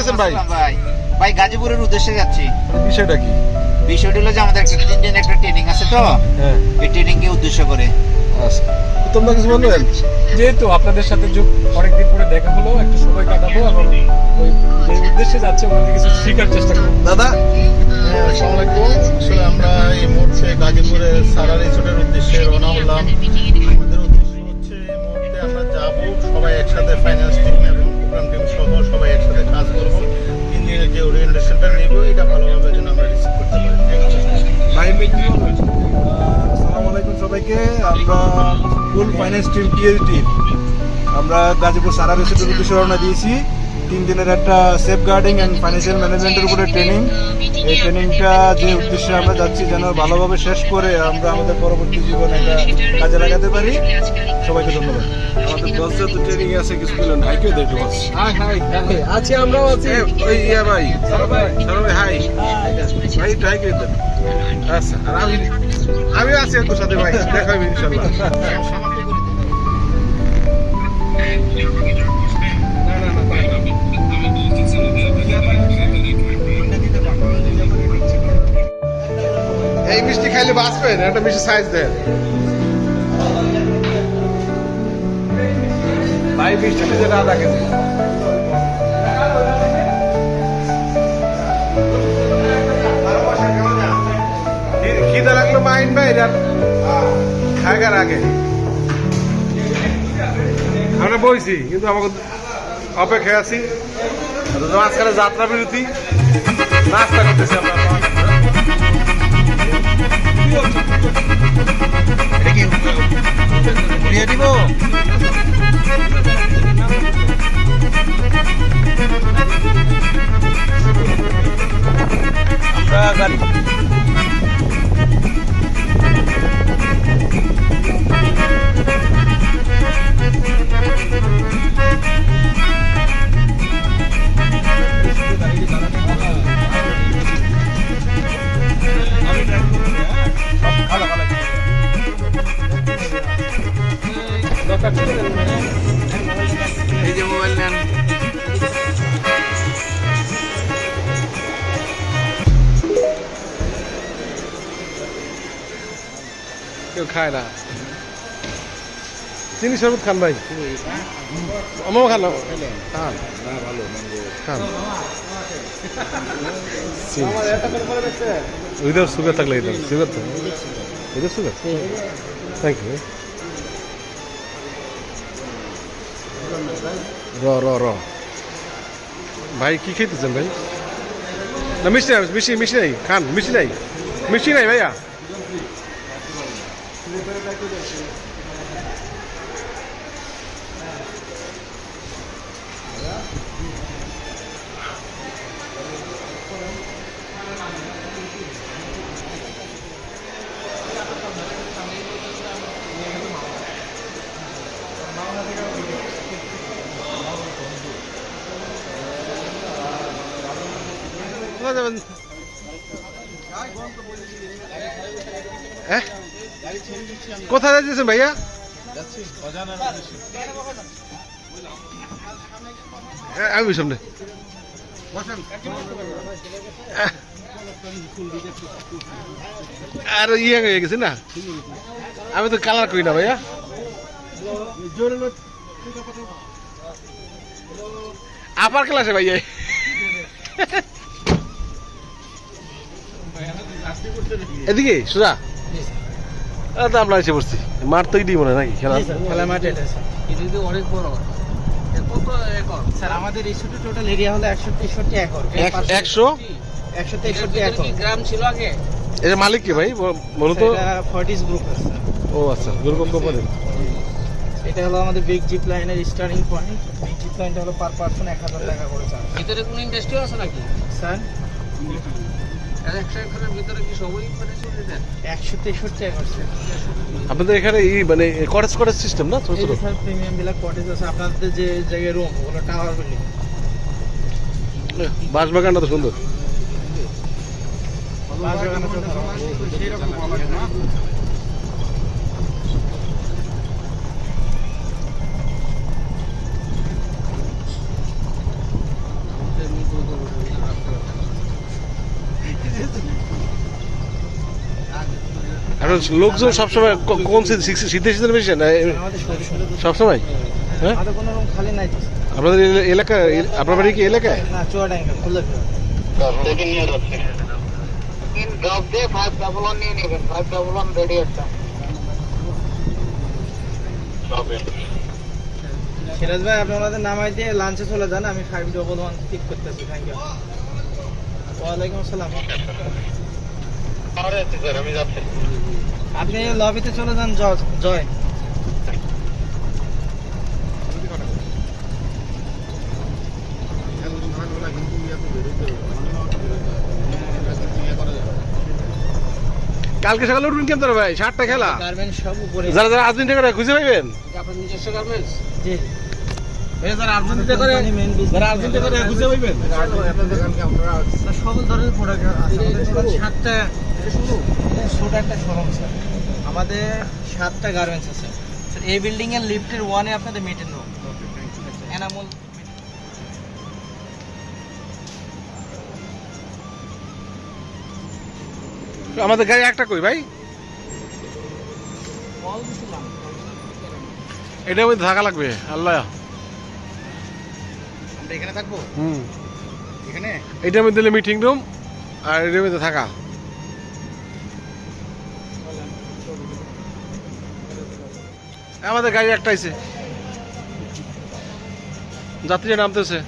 আছেন ভাই? ভাই গাজীপুরের উদ্দেশ্যে যাচ্ছি। বিষয়টা কি? বিষয়টা হলো যে আমাদের একটা 3 দিন একটা ট্রেনিং আছে তো, হ্যাঁ এই ট্রেনিং কে উদ্দেশ্য করে। আচ্ছা, তোমরা কিছু বলবেন? যেহেতু আপনাদের সাথে অনেকদিন পরে দেখা হলো, একটু সময় কাটাবো এবং ওই যে উদ্দেশ্যে যাচ্ছে ওখান থেকে কিছু শেখার চেষ্টা করবো। দাদা হ্যাঁ, আসসালামু আলাইকুম। আসলে আমরা এই মুহূর্তে গাজীপুরে সারা রিসোর্টের উদ্দেশ্যে রওনা হলাম। আমাদের উদ্দেশ্য হচ্ছে এই মুহূর্তে আমরা যাব সবাই একসাথে, ফাইন্যান্স টিম এবং প্রোগ্রাম টিম সহ সবাই একসাথে কাজ করব। 3 দিনের যে ওরিয়েন্টেশনটা নেব এটা ভালোভাবে যেন আমরা রিসিভ করতে পারি। ভাই মিত্র, আসসালামু আলাইকুম সবাইকে। আমরা ফুল ফাইন্যান্স টিম টিএসটি আমরা গাজীপুর সারা রিসোর্টের উদ্দেশ্যে রওনা দিয়েছি। 3 দিনের একটা সেফ গার্ডিং অ্যান্ড ফাইন্যান্সিয়াল ম্যানেজমেন্টের উপরে ট্রেনিং। এই ট্রেনিংটা যে উদ্দেশ্যে আমরা যাচ্ছি যেন ভালোভাবে শেষ করে আমরা আমাদের পরবর্তী জীবনে এটা কাজে লাগাতে পারি। সবাইকে ধন্যবাদ। আমাদের 10 জন তো ট্রেনিং আছে, কিছু বলেন হাই কে দেখো। হাই হাই আছি, আমরাও আছি। ওই ইয়া ভাই সারা ভাই হাই ভাই ট্রাই করে দেন। আচ্ছা, আর আমি আছি তোর সাথে ভাই, দেখা হবে ইনশাআল্লাহ। এই মিষ্টি খাইলে বাঁচবেন, একটা মিষ্টি সাইজ দেন ভাই। মিষ্টি যেটা আধা কেজি। খিদে লাগলো মাইন ভাই, খাগার আগে আমরা বইছি কিন্তু আমাকে অপেক্ষায় আছি। মাঝখানে যাত্রা বিরতি, নাস্তা করতেছি আমরা। এই যে মোবাইল নেন। কেউ খায় না। চিনি শরবত খান ভাই, আমারও খান না। খান খান উইদাউট সুগার থাকলে সুগার তো উইদাউট সুগার। Thank you. র ভাই কি খেতেছেন ভাই? না মিষ্টি নাই, মিষ্টি নাই খান। মিষ্টি নাই ভাইয়া। কোথায় যাবেন? কোথায় যাচ্ছেন ভাইয়া? আমি সামনে আর ইয়ে হয়ে গেছে না, আমি তো কালার করি না ভাইয়া। আপার ক্লাসে ভাইয়া। এদিকে সোজা আমরা এসে পড়ছি। মাঠ তো এটি মনে হয় নাকি খেলা মাঠ? এটা অনেক বড় স্যার। আমাদের রিসোর্টের টোটাল এরিয়া হলো 163 একর। 163 একর। গ্রাম ছিল আগে। এর মালিক কি ভাই বলো তো? ফর্টিস গ্রুপ আছে। ও আচ্ছা, গ্রুপ কোম্পানি। এটা হলো আমাদের বিগ জিপ লাইনের স্টার্টিং পয়েন্ট। বিগ জিপ লাইনটা হলো পার পারসন 1000 টাকা করে চার্জ। ভিতরে কোনো ইন্ডাস্ট্রি আছে নাকি স্যার? 100 একরের ভিতরে কি সবই মানে চলে যায়? 163 একর স্যার। আপনাদের এখানে মানে কটেজ সিস্টেম না? ছোট ছোট স্যার প্রিমিয়াম বিলাক কটেজ আছে। আপনাদের যে জায়গায় রুম ওগুলো টাওয়ার বিল্ডিং। বাঁশবাগানটা তো সুন্দর। বাঁশবাগানটা তো সেই রকম বলা না। এখন লোকজন সবসময় কোন শীতের সিজনে বেশি না আমাদের সবসময়? হ্যাঁ আমাদের কোনো রুম খালি নাই তো। আপনাদের এলাকা, আপনার বাড়ি কি এলাকায়? না, চুয়াডাঙ্গা খুললে ফেরত। সিরাজ ভাই, আপনি ওনাদের নামাই দিয়ে লাঞ্চে চলে যান, আমি 511 পিক করতেছি। Thank you. ওয়ালাইকুম আসসালাম। আপনি লবিতে চলে যান। জয় কালকে সকালে উঠবেন কেন তোরা ভাই? 7টা খেলা, গার্মেন্টস সব উপরে। যারা যারা আর্জেন্টিনা করে খুঁজে পাইবেন। আপনার নিজস্ব গার্মেন্টস? জি। যারা আর্জেন্টিনা করে, যারা আর্জেন্টিনা করে খুঁজে পাইবেন। সকল ধরনের প্রোডাক্ট আছে আমাদের। টোটাল 7টা ছোট একটা শোরুম স্যার। আমাদের 7টা গার্মেন্টস আছে স্যার। এই বিল্ডিং এর লিফটের 1-এ আপনাদের মিটিং রুম। এনামুল আমাদের গাড়ি একটা কই ভাই? এটার মধ্যে থাকা লাগবে। আল্লাহ, আমরা এখানে থাকবো। এখানে এটার মধ্যে মিটিং রুম আর এটার মধ্যে থাকা। আমাদের গাড়ি একটা আইছে, যাত্রীরা নামতেছে।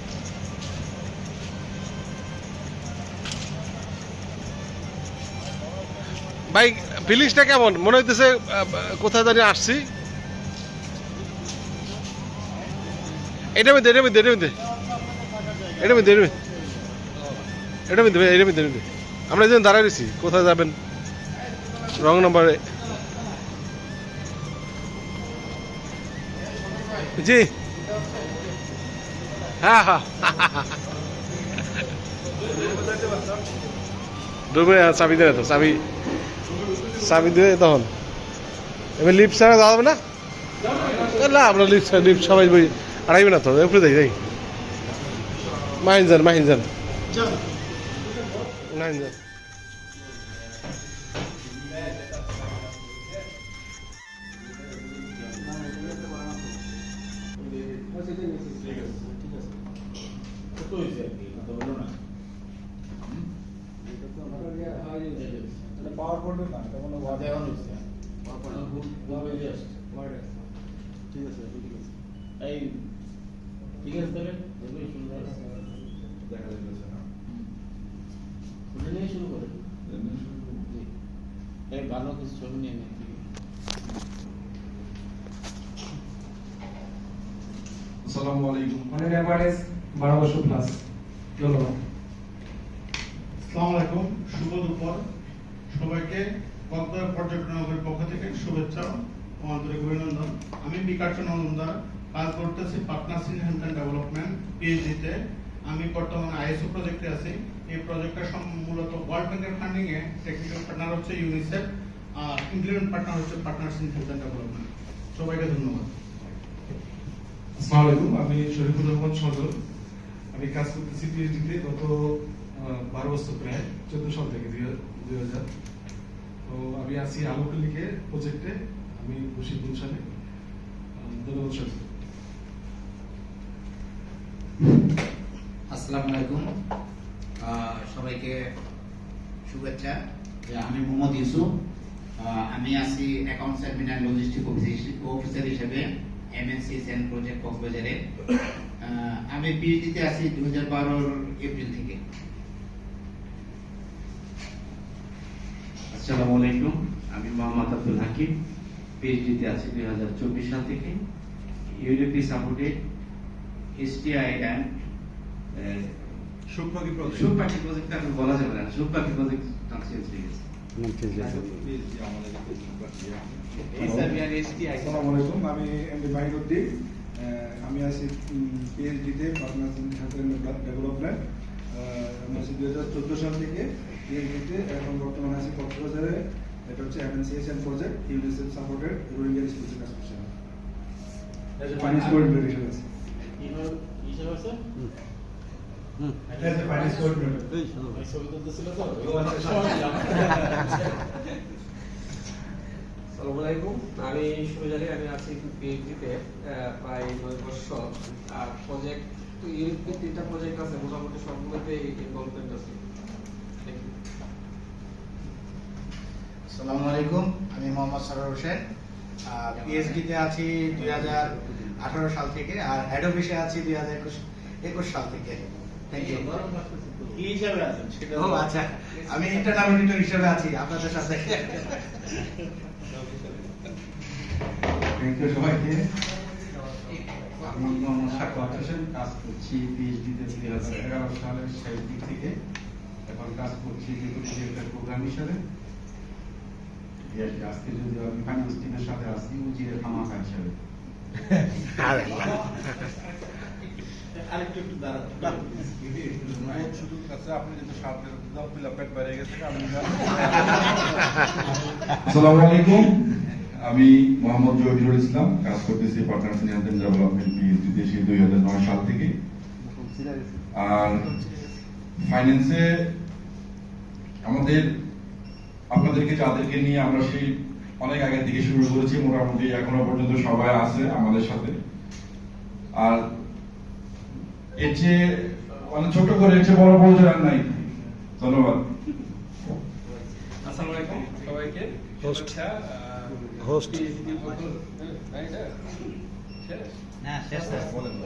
ভাই ফিলিংসটা কেমন? মনে হইতেছে কোথায় জানি আসছি। এটার মধ্যে এটার মধ্যে এটার মধ্যে এটার মধ্যে এটার মধ্যে এটার মধ্যে এটার মধ্যে এটার মধ্যে আমরা যেদিন দাঁড়ায় রয়েছি। কোথায় যাবেন? রং নাম্বারে। জি, হ্যাঁ হ্যাঁ, ডুবে চাবি দেবে তো, চাবি চাবি দেবে তখন। এবার লিফট ছাড়া যাওয়া যাবে না? না, আমরা লিফট সবাই বই আড়াইবে না তো, উপরে যাই যাই। মাহিনজান মাহিনজান মাহিনজান। পাওয়ার পয়েন্ট না, এটা কোনো ওয়ার্ড এখন হচ্ছে। ঠিক আছে, ঠিক আছে। এই ঠিক আছে তাহলে এগুলোই শুরু করে দেখা যাচ্ছে না। শুরু নিয়ে শুরু করে জি। এই ভালো কিছু ছবি নিয়ে নিই। আসসালামু আলাইকুম। অনেক এভারেজ 12 বছর প্লাস। ধন্যবাদ। আসসালামু আলাইকুম, শুভ দুপুর সবাইকে। কক্সবাজার পর্যটন নগরের পক্ষ থেকে শুভেচ্ছা ও আন্তরিক অভিনন্দন। আমি বিকাশ নন্দনদার, কাজ করতেছি partners in health and development পিএইচডিতে। আমি বর্তমানে আইএসও প্রজেক্টে আছি। এই প্রজেক্টটা মূলত ওয়ার্ল্ড ব্যাংকের ফান্ডিং এ টেকনিক্যাল পার্টনার হচ্ছে ইউনিসেফ, আর ইমপ্লিমেন্ট পার্টনার হচ্ছে partners in health and development. সবাইকে ধন্যবাদ। আসসালামু আলাইকুম, আমি শরীফুর রহমান সজল। আমি কাজ করতেছি পিএইচডিতে গত 12 বছর, প্রায় 14 সাল থেকে 2000। তো আমি আছি আলো ক্লিনিকের প্রজেক্টে। আমি বসি গুলশানে। ধন্যবাদ সবাইকে। আসসালামু আলাইকুম, সবাইকে শুভেচ্ছা। আমি মোহাম্মদ ইউসুফ। আমি আছি accounts admin and logistic officer হিসেবে এমএনসি সেন প্রজেক্ট কক্সবাজারে। আমি পিএইচডিতে আছি 2012 এপ্রিল থেকে। আসসালামু আলাইকুম, আমি মোহাম্মদ আব্দুল হাকিম, পিএইচডিতে আছি 2024 সাল থেকে। UDP supported STI and Sukhpakhi project. Sukhpakhi project এখন বলা যাবে না, সুখপাখি প্রজেক্ট ট্রান্সফার হয়ে গেছে। আসসালামু আলাইকুম, আমি এমডি মাহিদুদ্দিন। আমি আছি পিএইচডিতে partners in health and development. আমি আছি 2014 সাল থেকে পিএইচডিতে। এখন বর্তমানে আছি কক্সবাজারে। এটা হচ্ছে MNCSN project, UNICEF supported Rohingya school কাজ করছে। ফাইন্যান্স কোঅর্ডিনেটর হিসেবে আছে। আসসালামু আলাইকুম, আমি সুজারি, আমি আছি পিএইচডিতে প্রায় 9 বছর। আর প্রজেক্ট ইউরোপে 3টা প্রজেক্ট আছে, মোটামুটি সবগুলোতে ইনভলভমেন্ট আছে। আসসালামু আলাইকুম, আমি মোহাম্মদ সরোয়ার হোসেন, পিএইচডিতে আছি 2018 সাল থেকে, আর হেড অফিসে আছি 2021 সাল থেকে। Thank you. কি হিসাবে আছেন সেটা ও আচ্ছা, আমি ইন্টারনাল অডিটর হিসেবে আছি আপনাদের সাথে। থ্যাংক ইউ সবাইকে। আমি মোহাম্মদ সাকাওয়াত হোসেন, কাজ করছি পিএইচডিতে 2011 সালের শেষ দিক থেকে, এখন কাজ করছি ডেপুটি প্রোগ্রাম হিসাবে। আজকে যদি আমি ফাইন্যান্স টিমের সাথে আসছি উজিরের খামাখা হিসাবে। আরেকটু একটু দাঁড়ান। আপনি যেহেতু সামনের পেট বেড়ে গেছে আসসালামু আলাইকুম, আমি মোহাম্মদ জহিরুল ইসলাম, কাজ করতেছি partners in health and development পিএইচডিতে 2009 সাল থেকে। আর ফাইন্যান্সে আমাদের আপনাদেরকে যাদেরকে নিয়ে আমরা সেই অনেক আগে থেকে শুরু করেছি, মোটামুটি এখনো পর্যন্ত সবাই আছে আমাদের সাথে। আর এর চেয়ে অনেক ছোট করে এর চেয়ে বড় পরিচয় আর নাই। ধন্যবাদ। আসসালামু আলাইকুম সবাইকে। হোস্ট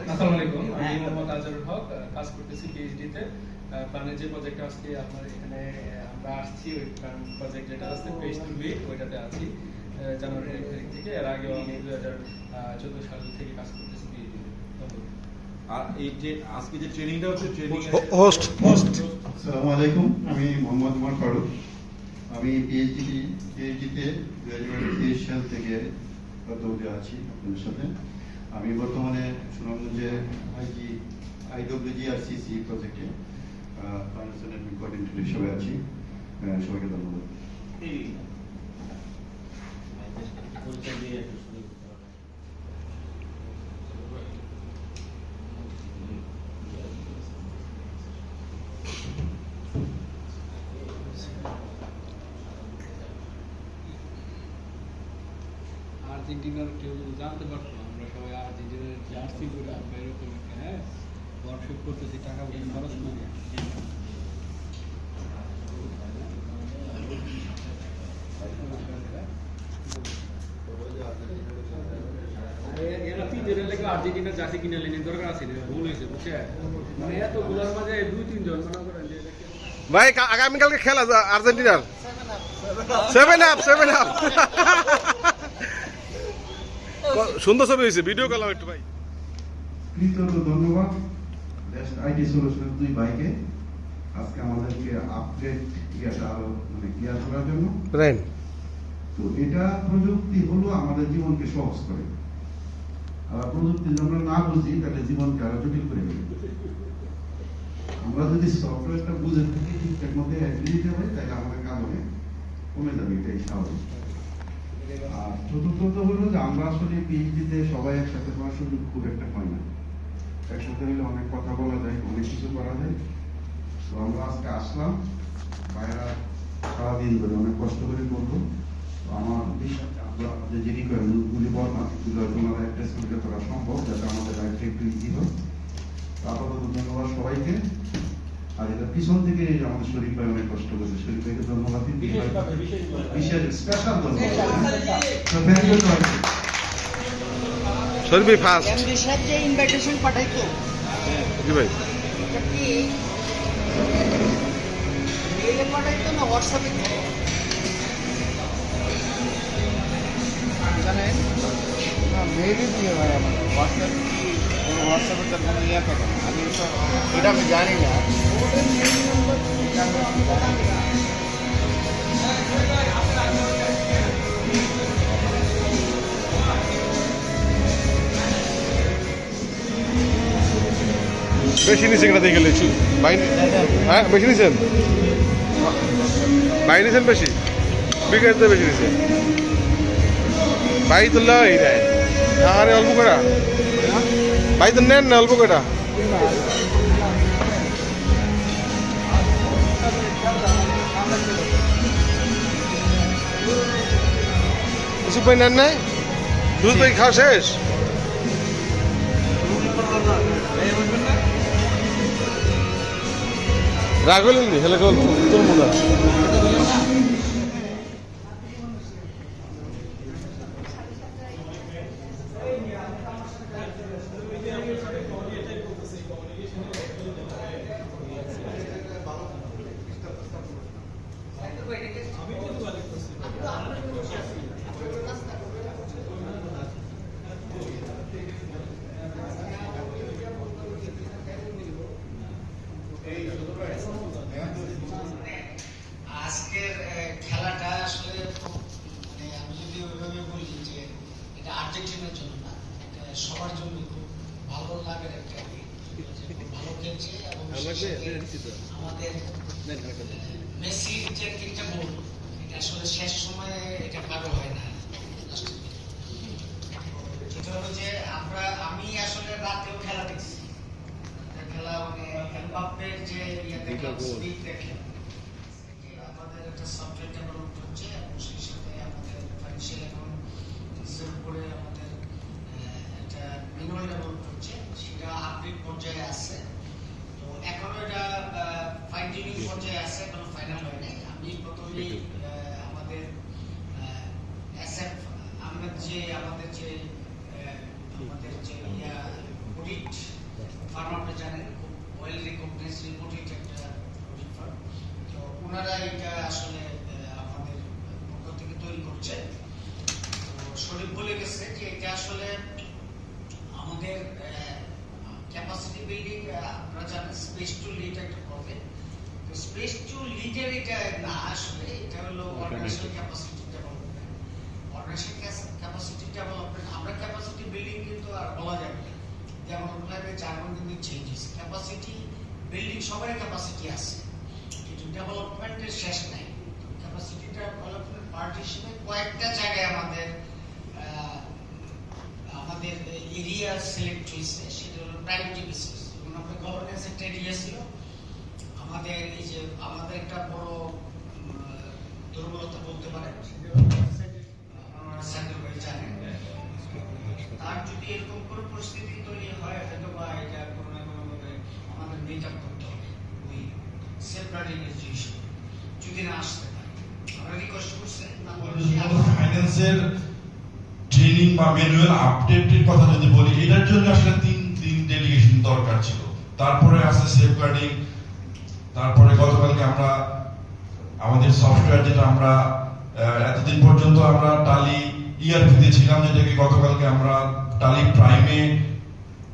আসসালামু আলাইকুম, আমি মোহাম্মদ আজহারুল হক, কাজ করতেছি পিএইচডিতে। প্ল্যানের যে প্রজেক্ট আজকে আপনার এখানে আমরা আসছি, ওই প্ল্যান প্রজেক্ট যেটা আছে পেজ টু বি, ওইটাতে আছি জানুয়ারি 1 তারিখ থেকে। এর আগেও আমি 2014 সাল থেকে কাজ করতেছি পিএইচডিতে। আর এই যে আজকে যে ট্রেনিংটা হচ্ছে, ট্রেনিং হোস্ট আসসালামু আলাইকুম, আমি মোহাম্মদ উমর ফারুক, আমি পিএইচডিতে 2023 সাল থেকে গতকাল আছি আপনাদের সাথে। আমি বর্তমানে সুনামগঞ্জে আইডব্লিউজিআরসিসি প্রজেক্টে ফাইন্যান্স অ্যান্ড কোঅর্ডিনেটর হিসেবে আছি। সবাইকে ধন্যবাদ। আর্জেন্টিনার কেউ জানতে পারতো, আমরা সবাই আর্জেন্টিনার জার্সি করে আমরা এরকম ওয়ার্কশপ করতেছি, টাকা পয়সা খরচ করি। এরা তিনজনের লেগে আর্জেন্টিনার জার্সি কিনে নেন, দরকার আছে না, ভুল হয়েছে বুঝছে। মানে এতগুলোর মাঝে 2-3 জন মনে করেন যে ভাই, আগামীকালকে খেলা আর্জেন্টিনার 7 আপ সুন্দর ছবি হয়েছে, ভিডিও করলাম একটু ভাই। কৃতজ্ঞ ধন্যবাদ বেস্ট আইটি সলিউশনের 2 ভাইকে আজকে আমাদেরকে আপডেট ইয়াটা আরো ক্লিয়ার করার জন্য। তো এটা প্রযুক্তি হলো আমাদের জীবনকে সহজ করে, আর প্রযুক্তি যদি আমরা না বুঝি তাহলে জীবনকে আরো জটিল করে ফেলে। আমরা যদি সফটওয়্যারটা বুঝে থাকি, ঠিকঠাক মতো অ্যাক্টিভ দিতে পারি, তাহলে আমাদের কাজ অনেক কমে যাবে, এটাই স্বাভাবিক। আর চতুর্থত হলো যে আমরা আসলে পিএইচডিতে সবাই একসাথে হওয়ার সুযোগ খুব একটা হয় না। একসাথে হলে অনেক কথা বলা যায়, অনেক কিছু করা যায়। তো আমরা আজকে আসলাম, ভাইয়েরা সারাদিন ধরে অনেক কষ্ট করে করবো। তো আমার বিশ্বাস আমরা আমাদের যে রিকোয়ারমেন্টগুলি বললাম, এগুলো তোমরা একটা সুবিধা করা সম্ভব, যাতে আমাদের লাইফটা একটু ইজি হয়। তো আপাতত ধন্যবাদ সবাইকে। আর এটা পিছন থেকে আমাদের শরীফ ভাই অনেক কষ্ট করেছে, শরীফ ভাইকে ধন্যবাদ দিন, বিশেষ স্পেশাল ধন্যবাদ। শরীফ ভাই ফার্স্ট। এমডি সাহেব যে ইনভাইটেশন পাঠাইতো, জি ভাই, এটা কি মেইলে পাঠাইতো না হোয়াটসঅ্যাপে? জানেন না, মেইলে দিয়ে ভাই আমার হোয়াটসঅ্যাপে তো কোনো ইয়ে থাকে না। আমি তো এটা আমি জানি না। বেশি নিচে কিনা দেখে গেলেছি ভাই। হ্যাঁ, বেশি নিছেন ভাই, নিছেন বেশি, বিকেট বেশি নিছেন ভাই। তো লাই নাই, আরে অল্প করা ভাই, তো নেন না অল্প কটা। ওষুধ পাই নেন নাই? দুধ পাই খাওয়া শেষ? রাগ হইলেন নি? হেলে কল তোর মনে আজকের খেলাটা আসলে মানে আমি যদি ওইভাবে বলি যে এটা আর্জেন্টিনার জন্য না, এটা সবার জন্য খুব ভালো লাগার একটা ভালো খেলছে এবং আমাদের মেসির যে তিনটা গোল এটা আসলে শেষ সময়ে এটা কারো হয় না। এটা হলো যে আমি আসলে রাতেও খেলা দেখছি, খেলা মানে এমবাপ্পের যে ইয়ে দেখলাম, স্পিড দেখলাম, আমাদের একটা সফটওয়্যার ডেভেলপ হচ্ছে এবং সেই সাথে আমাদের ফাইন্যান্সিয়াল অ্যাকাউন্টের উপরে আমাদের একটা ম্যানুয়াল ডেভেলপ হচ্ছে, সেটা আপডেট পর্যায়ে আছে। তো এখনো এটা ফাইন টিউনিং পর্যায়ে আছে, এখনো ফাইনাল হয় নাই। আমি প্রথমেই আমাদের এসএফ আহমেদ যে আমাদের যে অডিট ফার্ম আপনি জানেন, খুব ওয়েল রিকগনাইজড রিপোর্টেড একটা অডিট ফার্ম, তো ওনারা এটা আসলে আমাদের পক্ষ থেকে তৈরি করছে। তো শরীফ বলে গেছে যে এটা আসলে আমাদের ক্যাপাসিটি বিল্ডিং, আপনারা জানেন স্পেস টু লিড একটা প্রবলেম। তো স্পেস টু লিডের এটা না, আসলে এটা হলো organizational capacity development. Organizational capacity development, আমরা ক্যাপাসিটি বিল্ডিং কিন্তু আর বলা যাবে না, যেমন ওখানে জার্মান কিন্তু চেঞ্জেস, ক্যাপাসিটি বিল্ডিং সবারই ক্যাপাসিটি আছে, কিন্তু ডেভেলপমেন্টের শেষ নাই। ক্যাপাসিটি ডেভেলপমেন্ট পার্ট হিসেবে কয়েকটা জায়গায় আমাদের এরিয়া সিলেক্ট হয়েছে, সেটা হলো প্রাইভেট বিজনেস। যেমন আমাদের গভর্নেন্স একটা এরিয়া ছিল, আমাদের এই যে আমাদের একটা বড় দুর্বলতা বলতে পারেন, জানেন তার যদি এরকম কোনো পরিস্থিতি তৈরি হয় হয়তো বা এটা কোনো না কোনো ভাবে আমাদের মেক আপ করতে হবে ওই সেফগার্ডিং এর জিনিস, যদি না আসতে পারে। আমরা রিকোয়েস্ট করছেন ফাইন্যান্সের ট্রেনিং বা ম্যানুয়াল আপডেটের কথা যদি বলি, এটার জন্য আসলে 3 দিন ডেলিগেশন দরকার ছিল। তারপরে আছে সেফগার্ডিং, তারপরে গতকালকে আমরা আমাদের সফটওয়্যার যেটা আমরা এতদিন পর্যন্ত আমরা টালি ইআরপিতে ছিলাম, যেটাকে গতকালকে আমরা টালি প্রাইমে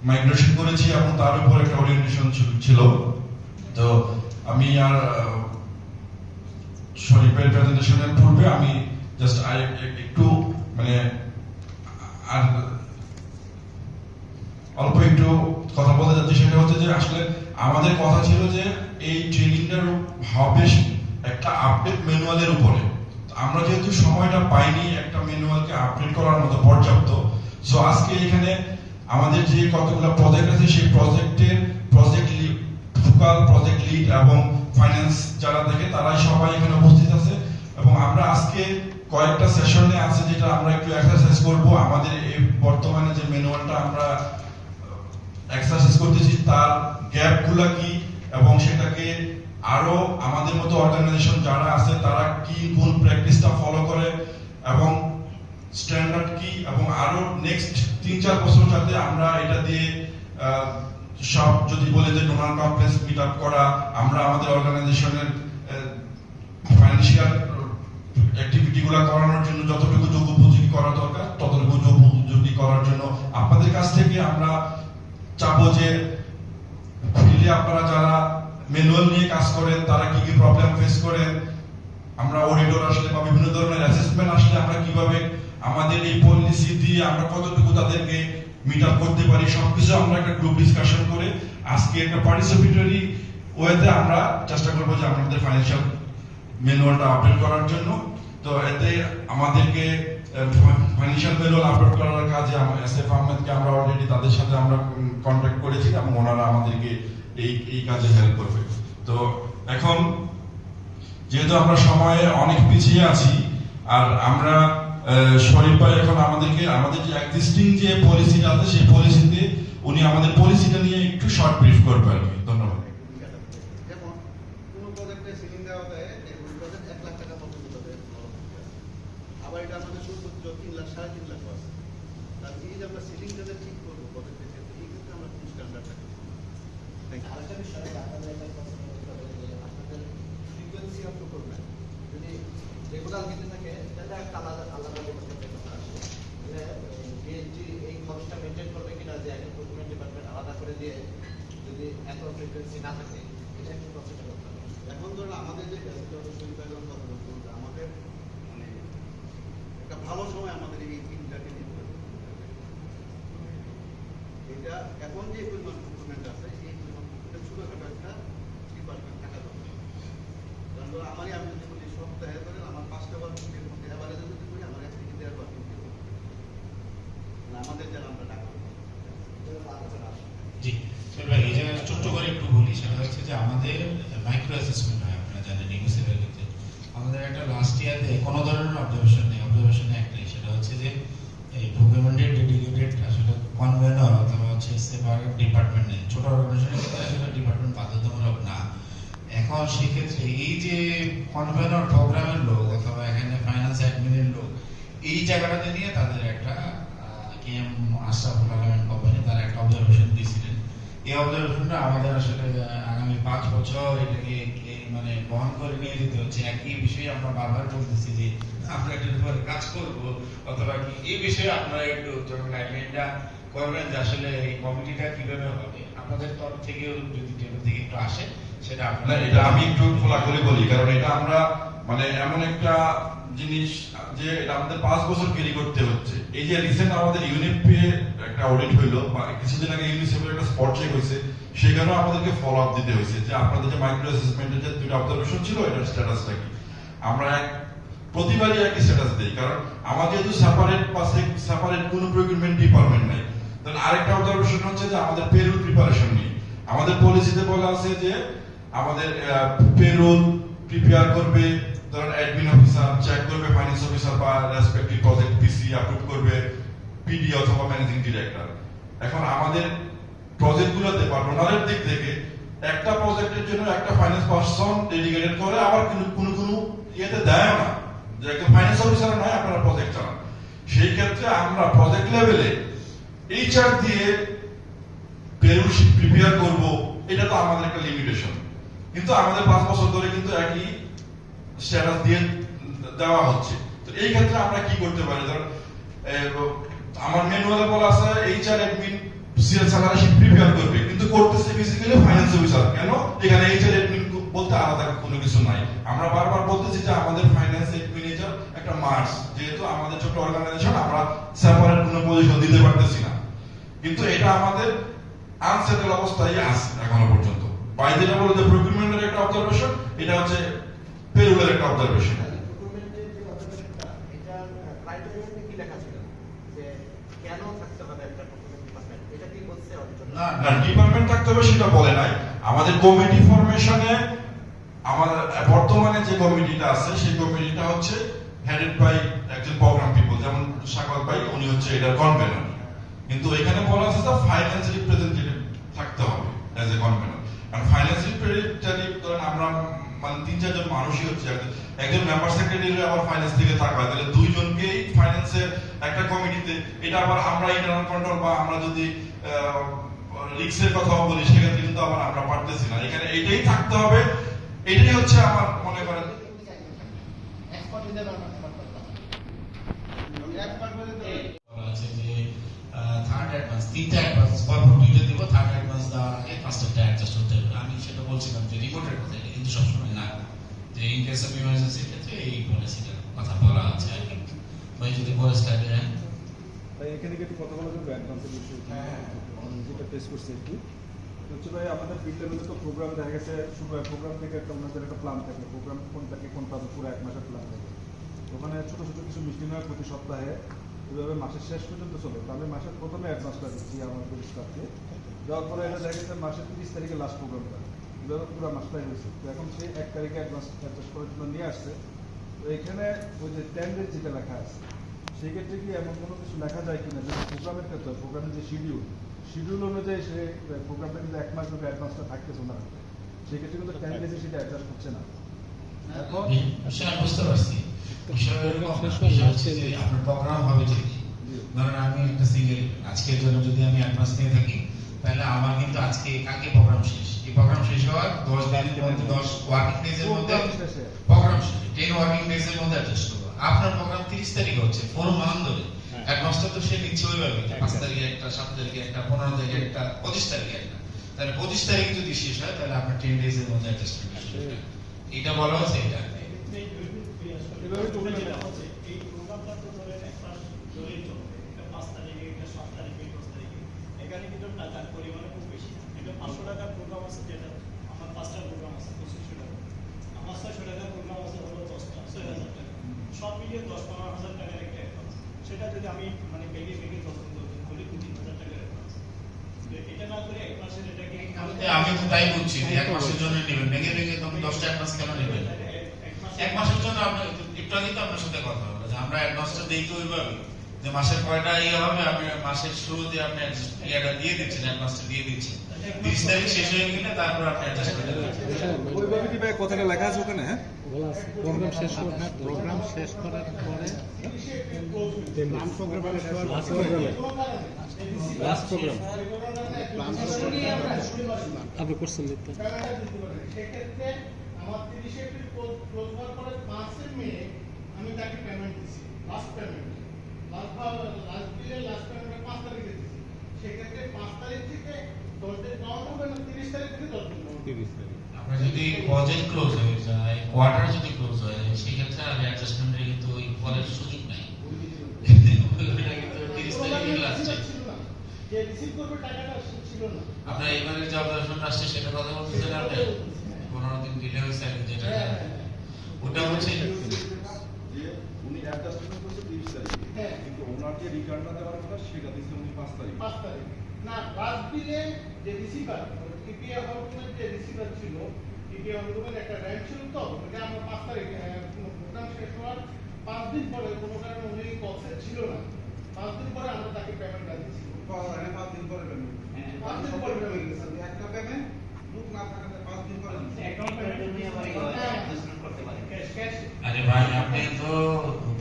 মাইগ্রেশন করেছি এবং তার উপর একটা ওরিয়েন্টেশন ছিল। তো আমি আর শরীফের প্রেজেন্টেশনের পূর্বে আমি জাস্ট একটু মানে আর অল্প একটু কথা বলতে যাচ্ছি, সেটা হচ্ছে যে আসলে আমাদের কথা ছিল যে এই ট্রেনিংটার হবে একটা আপডেট ম্যানুয়ালের উপরে। আমরা যেহেতু সময়টা পাইনি একটা ম্যানুয়ালকে আপডেট করার মতো পর্যাপ্ত, সো আজকে এখানে আমাদের যে কতগুলো প্রজেক্ট আছে সেই প্রজেক্টের project lead, focal project lead এবং ফাইন্যান্স যারা থাকে তারাই সবাই এখানে উপস্থিত আছে। এবং আমরা আজকে কয়েকটা সেশনে আছে যেটা আমরা একটু এক্সারসাইজ করব, আমাদের এই বর্তমানে যে ম্যানুয়ালটা আমরা এক্সারসাইজ করতেছি তার গ্যাপগুলো কি এবং সেটাকে আরো আমাদের মতো অর্গানাইজেশন যারা আছে তারা কি কোন প্র্যাকটিসটা ফলো করে এবং স্ট্যান্ডার্ড কি, এবং আরো নেক্সট 3-4 বছর যাতে আমরা এটা দিয়ে সব যদি বলে যে ডোনার কনফারেন্স মিট আপ করা, আমরা আমাদের অর্গানাইজেশনের ফাইন্যান্সিয়াল অ্যাক্টিভিটিগুলো করানোর জন্য যতটুকু যোগ্য উপযোগী করা দরকার ততটুকু যোগ্য উপযোগী করার জন্য আপনাদের কাছ থেকে আমরা চাবো যে ফিল্ডে আপনারা যারা ম্যানুয়াল নিয়ে কাজ করেন তারা কি কি প্রবলেম ফেস করেন, আমরা অডিটর আসলে বা বিভিন্ন ধরনের অ্যাসেসমেন্ট আসলে আমরা কিভাবে আমাদের এই পলিসি দিয়ে আমরা কতটুকু তাদেরকে মিট আপ করতে পারি, সবকিছু আমরা একটা গ্রুপ ডিসকাশন করে আজকে একটা পার্টিসিপেটরি ওয়েতে আমরা চেষ্টা করবো যে আমাদের ফাইন্যান্সিয়াল ম্যানুয়ালটা আপডেট করার জন্য। তো এতে আমাদেরকে ফাইন্যান্সিয়াল ম্যানুয়াল আপডেট করার কাজে এসএফ আহমেদকে আমরা অলরেডি তাদের সাথে আমরা কন্ট্যাক্ট করেছি এবং ওনারা আমাদেরকে এই কাজে হেল্প করবে। তো এখন যেহেতু আমরা সময়ে অনেক পিছিয়ে আছি আর আমরা শরীফ ভাই এখন আমাদেরকে আমাদের যে এক্সিস্টিং যে পলিসিটা আছে সেই পলিসিতে উনি আমাদের পলিসিটা নিয়ে একটু শর্ট ব্রিফ করবে আর কি। ধন্যবাদ। যেমন কোনো প্রজেক্টে সিলিং দেওয়া দেয় ওই প্রজেক্ট 1 লাখ টাকা পর্যন্ত দেয়, আবার এটা আমাদের সর্বোচ্চ 3 লাখ 3.5 লাখ আছে। তার এই যে আমরা সিলিং যাদের ঠিক করবো প্রজেক্টের ক্ষেত্রে এই ক্ষেত্রে আমরা কোন স্ট্যান্ডার্ড রাখি? আরেকটা বিষয় আপনাদের একটা কথা বলতে হবে যে আপনাদের ফ্রিকোয়েন্সি অফ প্রকুরমেন্ট যদি রেগুলার দিতে থাকে তাহলে একটা আলাদা আলাদা ডিপার্টমেন্টের কথা আসে। বিএনজি এই খরচটা মেনটেন করবে কিনা যে একটা প্রকুরমেন্ট ডিপার্টমেন্ট আলাদা করে দিয়ে যদি এত ফ্রিকোয়েন্সি না থাকে এটা একটু কনসিডার করতে হবে। এখন ধরুন আমাদের যে সুবিধাগুলোর কথা বলতে আমাদের মানে একটা ভালো সময় আমাদের এই তিনটাকে নিতে হবে। এটা এখন যে পরিমাণ প্রকুরমেন্ট আছে এই পরিমাণ ছোটখাটো একটা ডিপার্টমেন্ট থাকা দরকার। কারণ ধরুন আমারই আমি যদি বলি সপ্তাহে ধরেন আমার 5টা ওয়ার্কিংয়ের মধ্যে অ্যাভারেজে যদি করি আমার 1 থেকে 1.5 ওয়ার্কিং ডে আমাদের যারা আমরা টাকা জি স্যার ভাই এই জায়গায় ছোট্ট করে একটু বলি, সেটা হচ্ছে যে আমাদের মাইক্রো অ্যাসেসমেন্ট হয়, আপনারা জানেন ইউনিসেফের ক্ষেত্রে আমাদের একটা লাস্ট ইয়ারে কোনো ধরনের অবজারভেশন নেই, অবজারভেশন একটাই, সেটা হচ্ছে যে এই প্রকুরমেন্টের ডেডিকেটেড আসলে কনভেনর অথবা হচ্ছে সেপারেট ডিপার্টমেন্ট নেই, ছোট অর্গানাইজেশনের ক্ষেত্রে আসলে ডিপার্টমেন্ট বাধ্যতামূলক না। এখন সেক্ষেত্রে এই যে কনভেনর প্রোগ্রামের লোক অথবা এখানে ফাইন্যান্স অ্যাডমিনের লোক এই জায়গাটাতে নিয়ে তাদের একটা কেএম আশরাফুল আলমিন কোম্পানি তারা একটা অবজারভেশন দিয়েছিলেন। এই অবজারভেশনটা আমাদের আসলে আগামী 5 বছর এটাকে মানে বহন করে নিয়ে যেতে হচ্ছে। একই বিষয়ে আমরা বারবার বলতেছি যে আমরা এটার উপরে কাজ করব, অথবা কি এই বিষয়ে আপনারা একটু যখন গাইডলাইনটা করবেন যে আসলে এই কমিটিটা কিভাবে হবে আপনাদের তরফ থেকে যদি টেবিল থেকে একটু আসে সেটা আপনারা। এটা আমি একটু খোলাখুলি বলি, কারণ এটা আমরা মানে এমন একটা জিনিস যে এটা আমাদের 5 বছর ক্যারি করতে হচ্ছে। এই যে রিসেন্ট আমাদের ইউনিপি একটা অডিট হইলো বা কিছুদিন আগে ইউনিসেফের একটা স্পট চেক হয়েছে, সেখানেও আমাদেরকে ফলো আপ দিতে হয়েছে যে আপনাদের যে মাইক্রো অ্যাসেসমেন্টের যে 2টা অবজারভেশন ছিল এটার স্ট্যাটাসটা কি। আমরা প্রতিবারই একই স্ট্যাটাস দেই, কারণ আমাদের যেহেতু সেপারেট কোনো প্রকিউরমেন্ট ডিপার্টমেন্ট নাই। তাহলে আরেকটা অবজারভেশন হচ্ছে যে আমাদের পেরোল প্রিপারেশন নিয়ে আমাদের পলিসিতে বলা আছে যে আমাদের পেরোল প্রিপেয়ার করবে ধরেন অ্যাডমিন অফিসার, চেক করবে ফাইন্যান্স অফিসার বা রেসপেক্টিভ প্রজেক্ট পিসি অ্যাপ্রুভ করবে পিডি অথবা ম্যানেজিং ডিরেক্টর। এখন আমাদের প্রজেক্টগুলোতে বা ডোনারের দিক থেকে একটা প্রজেক্টের জন্য একটা ফাইন্যান্স পারসন ডেডিকেটেড করে, আবার কোনো ইয়েতে দেয় না যে একটা ফাইন্যান্স অফিসার নয় আপনারা প্রজেক্ট চালান। সেই ক্ষেত্রে আমরা প্রজেক্ট লেভেলে এইচআর দিয়ে পেরোল শিট প্রিপেয়ার করব, এটা তো আমাদের একটা লিমিটেশন। কিন্তু আমাদের 5 বছর ধরে কিন্তু একই স্ট্যাটাস দিয়ে দেওয়া হচ্ছে। তো এই ক্ষেত্রে আমরা কি করতে পারি? ধর আমার ম্যানুয়ালে বলা আছে HR admin salary sheet prepare করবে, কিন্তু করতেছে বেসিক্যালি ফাইন্যান্স অফিসার। কেন? এখানে এইচআর অ্যাডমিন বলতে আলাদা কোনো কিছু নাই। আমরা বারবার বলতেছি যে আমাদের ফাইন্যান্স অ্যাডমিনিস্ট্রেটর একটা মার্স, যেহেতু আমাদের ছোট অর্গানাইজেশন আমরা সেপারেট কোনো পজিশন দিতে পারতেছি না, কিন্তু এটা আমাদের আনসেটেল অবস্থায় আছে এখনো পর্যন্ত। বাই যেটা বলে যে প্রকিউরমেন্টের একটা অবজারভেশন, এটা হচ্ছে পেরোলের একটা অবজারভেশন। প্রকুরমেন্টের যে অবজারভেশনটা এটা ক্রাইটেরিয়াতে কি লেখা ছিল যে কেন থাকতে হবে একটা প্রকুরমেন্ট ডিপার্টমেন্ট, এটা কি বলছে অডিটর? না, ডিপার্টমেন্ট থাকতে হবে সেটা বলে নাই। আমাদের কমিটি ফরমেশনে আমাদের বর্তমানে যে কমিটিটা আছে সেই কমিটিটা হচ্ছে হেডেড বাই একজন প্রোগ্রাম পিপল, যেমন স্বাগত ভাই উনি হচ্ছে এটার কনভেনর। কিন্তু এখানে বলা আছে যে ফাইন্যান্স রিপ্রেজেন্টেটিভ থাকতে হবে অ্যাজ এ কনভেনর। আর ফাইন্যান্স রিপ্রেজেন্টেটিভ ধরেন আমরা মানে 3-4 জন মানুষই হচ্ছে, একজন মেম্বার সেক্রেটারি আবার ফাইন্যান্স থেকে থাকবে, তাহলে 2 জনকেই ফাইন্যান্সের একটা কমিটিতে। এটা আবার আমরা ইন্টারনাল কন্ট্রোল বা আমরা যদি রিস্কের কথা বলি সেক্ষেত্রে কিন্তু আবার আমরা পারতেছি না। এখানে এটাই থাকতে হবে, এটাই হচ্ছে আমার মনে করেন আছে যে থার্ড অ্যাডভান্স 3টা অ্যাডভান্স পরপর 2টা দিব, থার্ড অ্যাডভান্স দেওয়ার আগে 5টা অ্যাডজাস্ট হতে হবে। আমি সেটা বলছিলাম যে রিমোটের কথা, এটা কিন্তু সবসময় না, যে ইন কেস অফ ইমার্জেন্সির ক্ষেত্রে এই পলিসিটার কথা বলা আছে আর কি। ভাই যদি পরে স্লাইডে যান, তাই এখানে কি একটু কথা বলা যাবে অ্যাডভান্সের বিষয়ে? যেটা ফেস করছে একটু হচ্ছে ভাই আমাদের বিল্ডের মধ্যে তো প্রোগ্রাম দেখা গেছে শুরু হয়, প্রোগ্রাম থেকে একটা ওনাদের একটা প্ল্যান থাকে, প্রোগ্রাম কোনটাকে কোনটা পুরো 1 মাসের প্ল্যান থাকে। ওখানে ছোট ছোট কিছু মিটিং হয় প্রতি সপ্তাহে, এভাবে মাসের শেষ পর্যন্ত চলে। তাহলে মাসের প্রথমে অ্যাডভান্সটা দিচ্ছি আমাদের স্টাফকে, দেওয়ার পরে এটা দেখা গেছে মাসের 30 তারিখে লাস্ট প্রোগ্রামটা, এভাবে পুরো মাসটাই হয়েছে। তো এখন সেই 1 তারিখে অ্যাডভান্স অ্যাডজাস্ট করার জন্য নিয়ে আসছে। তো এখানে ওই যে 10 ডেজ যেটা লেখা আছে সেক্ষেত্রে কি এমন কোনো কিছু লেখা যায় কিনা যদি প্রোগ্রামের ক্ষেত্রে প্রোগ্রামের যে শিডিউল অনুযায়ী সে প্রোগ্রামটা কিন্তু 1 মাস ধরে অ্যাডভান্সটা থাকতেছে না, সেক্ষেত্রে কিন্তু 10 ডেজে সেটা অ্যাডজাস্ট হচ্ছে না। এখন বিষয় বুঝতে পারছি, বিষয় হচ্ছে যে আপনার প্রোগ্রাম হবে যে ধরেন আমি একটা সিঙ্গেল আজকের জন্য যদি আমি অ্যাডভান্স নিয়ে থাকি, তাহলে আমার কিন্তু আজকে কালকে প্রোগ্রাম শেষ, এই প্রোগ্রাম শেষ হওয়ার 10 দিনের মধ্যে 10 ওয়ার্কিং ডেজের মধ্যে প্রোগ্রাম শেষ, 10 ওয়ার্কিং ডেজের মধ্যে অ্যাডজাস্ট হবে। আপনার প্রোগ্রাম 30 তারিখে হচ্ছে, 4 মান্থ ধরে অ্যাডভান্সটা তো সে নিচ্ছে ওইভাবে, 5 তারিখে একটা, 7 তারিখে একটা, 15 তারিখে একটা, 25 তারিখে একটা। তাহলে 25 তারিখে যদি শেষ হয় তাহলে আপনার 10 ডেজের মধ্যে অ্যাডজাস্টমেন্ট শেষ হবে। এটা বলা হচ্ছে এটা এই প্রোগ্রামটা তো ধরেন এক মাস ধরেই চলবে, এটা 5 তারিখে, এটা 7 তারিখে, 10 তারিখে। এখানে কিন্তু টাকার পরিমাণ খুব বেশি না, এটা 500 টাকার প্রোগ্রাম আছে, যেটা আমার 5টা প্রোগ্রাম আছে 2500 টাকা, আমার 600 টাকার প্রোগ্রাম আছে হলো 10টা 6000 টাকা, সব মিলিয়ে 10-15,000 টাকার একটা অ্যাডভান্স। সেটা যদি আমি মানে ভেঙে 10 দিন বলি 2-3,000 টাকার অ্যাডভান্স, এটা না করে এক মাসের এটাকে আমি তো তাই বলছি যে 1 মাসের জন্য নেবেন, ভেঙে তুমি 10টা অ্যাডভান্স কেন নেবেন? 1 মাসের জন্য আপনি একটু আগে তো আপনার সাথে কথা হলো যে আমরা অ্যাডভান্সটা দেই তো ওইভাবে যে মাসের কয়টা হবে, আপনি মাসের শুরুতে আপনি ইয়াটা দিয়ে দিচ্ছেন, অ্যাডভান্সটা দিয়ে দিচ্ছেন, 30 তারিখ শেষ হয়ে গেলে তারপর আপনি অ্যাডজাস্ট করে দেবেন। ওইভাবে কি ভাই কথাটা লেখা আছে ওখানে? হ্যাঁ, প্রোগ্রাম শেষ করার পরে লাস্ট প্রোগ্রাম আপনি করছেন দেখতে সেক্ষেত্রে আমার 30 এপ্রিল ক্লোজ হওয়ার পরে 5 মে আমি তাকে পেমেন্ট দিছি, লাস্ট পেমেন্ট, লাস্ট বিলের লাস্ট পেমেন্ট 5 তারিখে দিছি। সেক্ষেত্রে 5 তারিখ থেকে 10 দিন কাউন্ট হবে না, 30 তারিখ থেকে 10 দিন কাউন্ট হবে। আপনার যদি প্রজেক্ট ক্লোজ হয়ে যায়, কোয়ার্টার যদি ক্লোজ হয়ে যায়, সেই ক্ষেত্রে আর অ্যাডজাস্টমেন্টের কিন্তু ওই ফলের সুযোগ নাই। ওইটা কিন্তু 30 তারিখে লাস্ট যে রিসিভ করবে টাকাটা ছিল না। আপনার এবারে যে অপারেশন আসছে সেটা কথা বলতেছেন আপনি 15 দিন ডিলে হয়েছে আর যেটা ওটা হচ্ছে যে উনি অ্যাডজাস্টমেন্ট করছে 30 তারিখে, কিন্তু ওনার যে রিটার্নটা দেওয়ার কথা সেটা দিয়েছে উনি 5 তারিখে। 5 তারিখ না, লাস্ট বিলে যে রিসিভার টিপিএ হলরুমের যে রিসিভার ছিল, টিপিএ হলরুমের একটা র্যাঙ্ক ছিল, তো ওটা আমরা 5 তারিখে প্রোগ্রাম শেষ হওয়ার 5 দিন পরে কোনো কারণে উনি কলসেট ছিল না, 5 দিন পরে আমরা তাকে পেমেন্টটা দিয়েছি। 5 দিন পরে পেমেন্ট, 5 দিন পরে পেমেন্ট দিয়েছি। একটা পেমেন্ট বুক না থাকাতে 5 দিন পরে অ্যাকাউন্ট পেমেন্ট নিয়ে আবার অ্যাডজাস্টমেন্ট করতে পারে ক্যাশ। আরে ভাই আপনি তো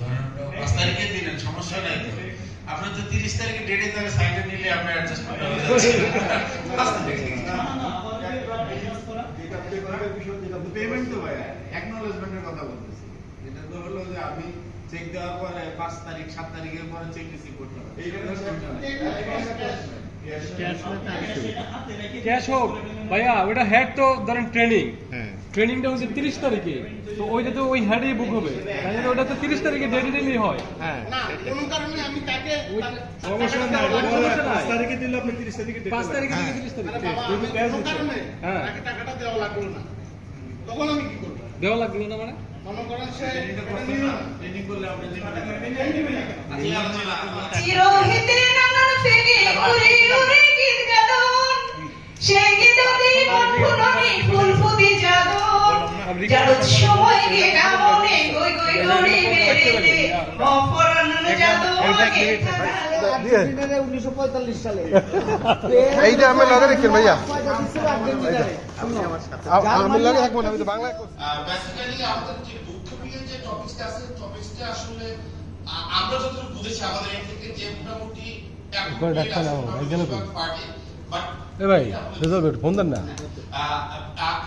ধরেন 5 তারিখে দিলেন, সমস্যা নাই তো। আপনি তো 30 তারিখে ডেটে তাহলে সাইডে নিলে আপনার অ্যাডজাস্টমেন্ট হবে। পেমেন্ট তো ভাই অ্যাকনলেজমেন্টের কথা বলতেছি, এটা তো হলো যে আমি চেক দেওয়ার পরে 5 তারিখ 7 তারিখের পরে চেক রিসিভ করতে হবে, ক্যাশ হোক ভাইয়া, ওটা হেড তো ধরেন ট্রেনিং, ট্রেনিংটা হচ্ছে 30 তারিখে, তো ওইটা তো ওই হেডেই বুক হবে, তাই জন্য ওটা তো 30 তারিখে ডেটে দিলেই হয়। হ্যাঁ, না কোনো কারণে আমি তাকে সমস্যা নাই, 5 তারিখে দিলে আপনি 30 তারিখে 5 তারিখে দিলে 30 তারিখে কোনো কারণে তাকে টাকাটা দেওয়া লাগলো না, তখন আমি কি করব? দেওয়া লাগলো না মানে মনে করেন সে ট্রেনিং করলে আপনি চিরহিতে নানান ফেগে উড়ে উড়ে গীত গাদন, সেই গীতটি ফুলনি ফুলফুদি যাদন, যারত সময় গে গামনে গই গই গড়ি বেরিতে অপরাণ যাদন আর্জেন্টিনারে 1945 সালে এইটা আমি লাগে রেখেন ভাইয়া, আর্জেন্টিনারে আমি লাগে থাকবো না, আমি তো বাংলায় বেসিক্যালি আমাদের যে দুঃখপ্রিয় যে টপিকসটা আছে, টপিকসটা আসলে আমরা যতটুকু বুঝেছি আমাদের এর থেকে যে মোটামুটি পার্টি বাট এ ভাই রেজাল্ট ফোন দেন না,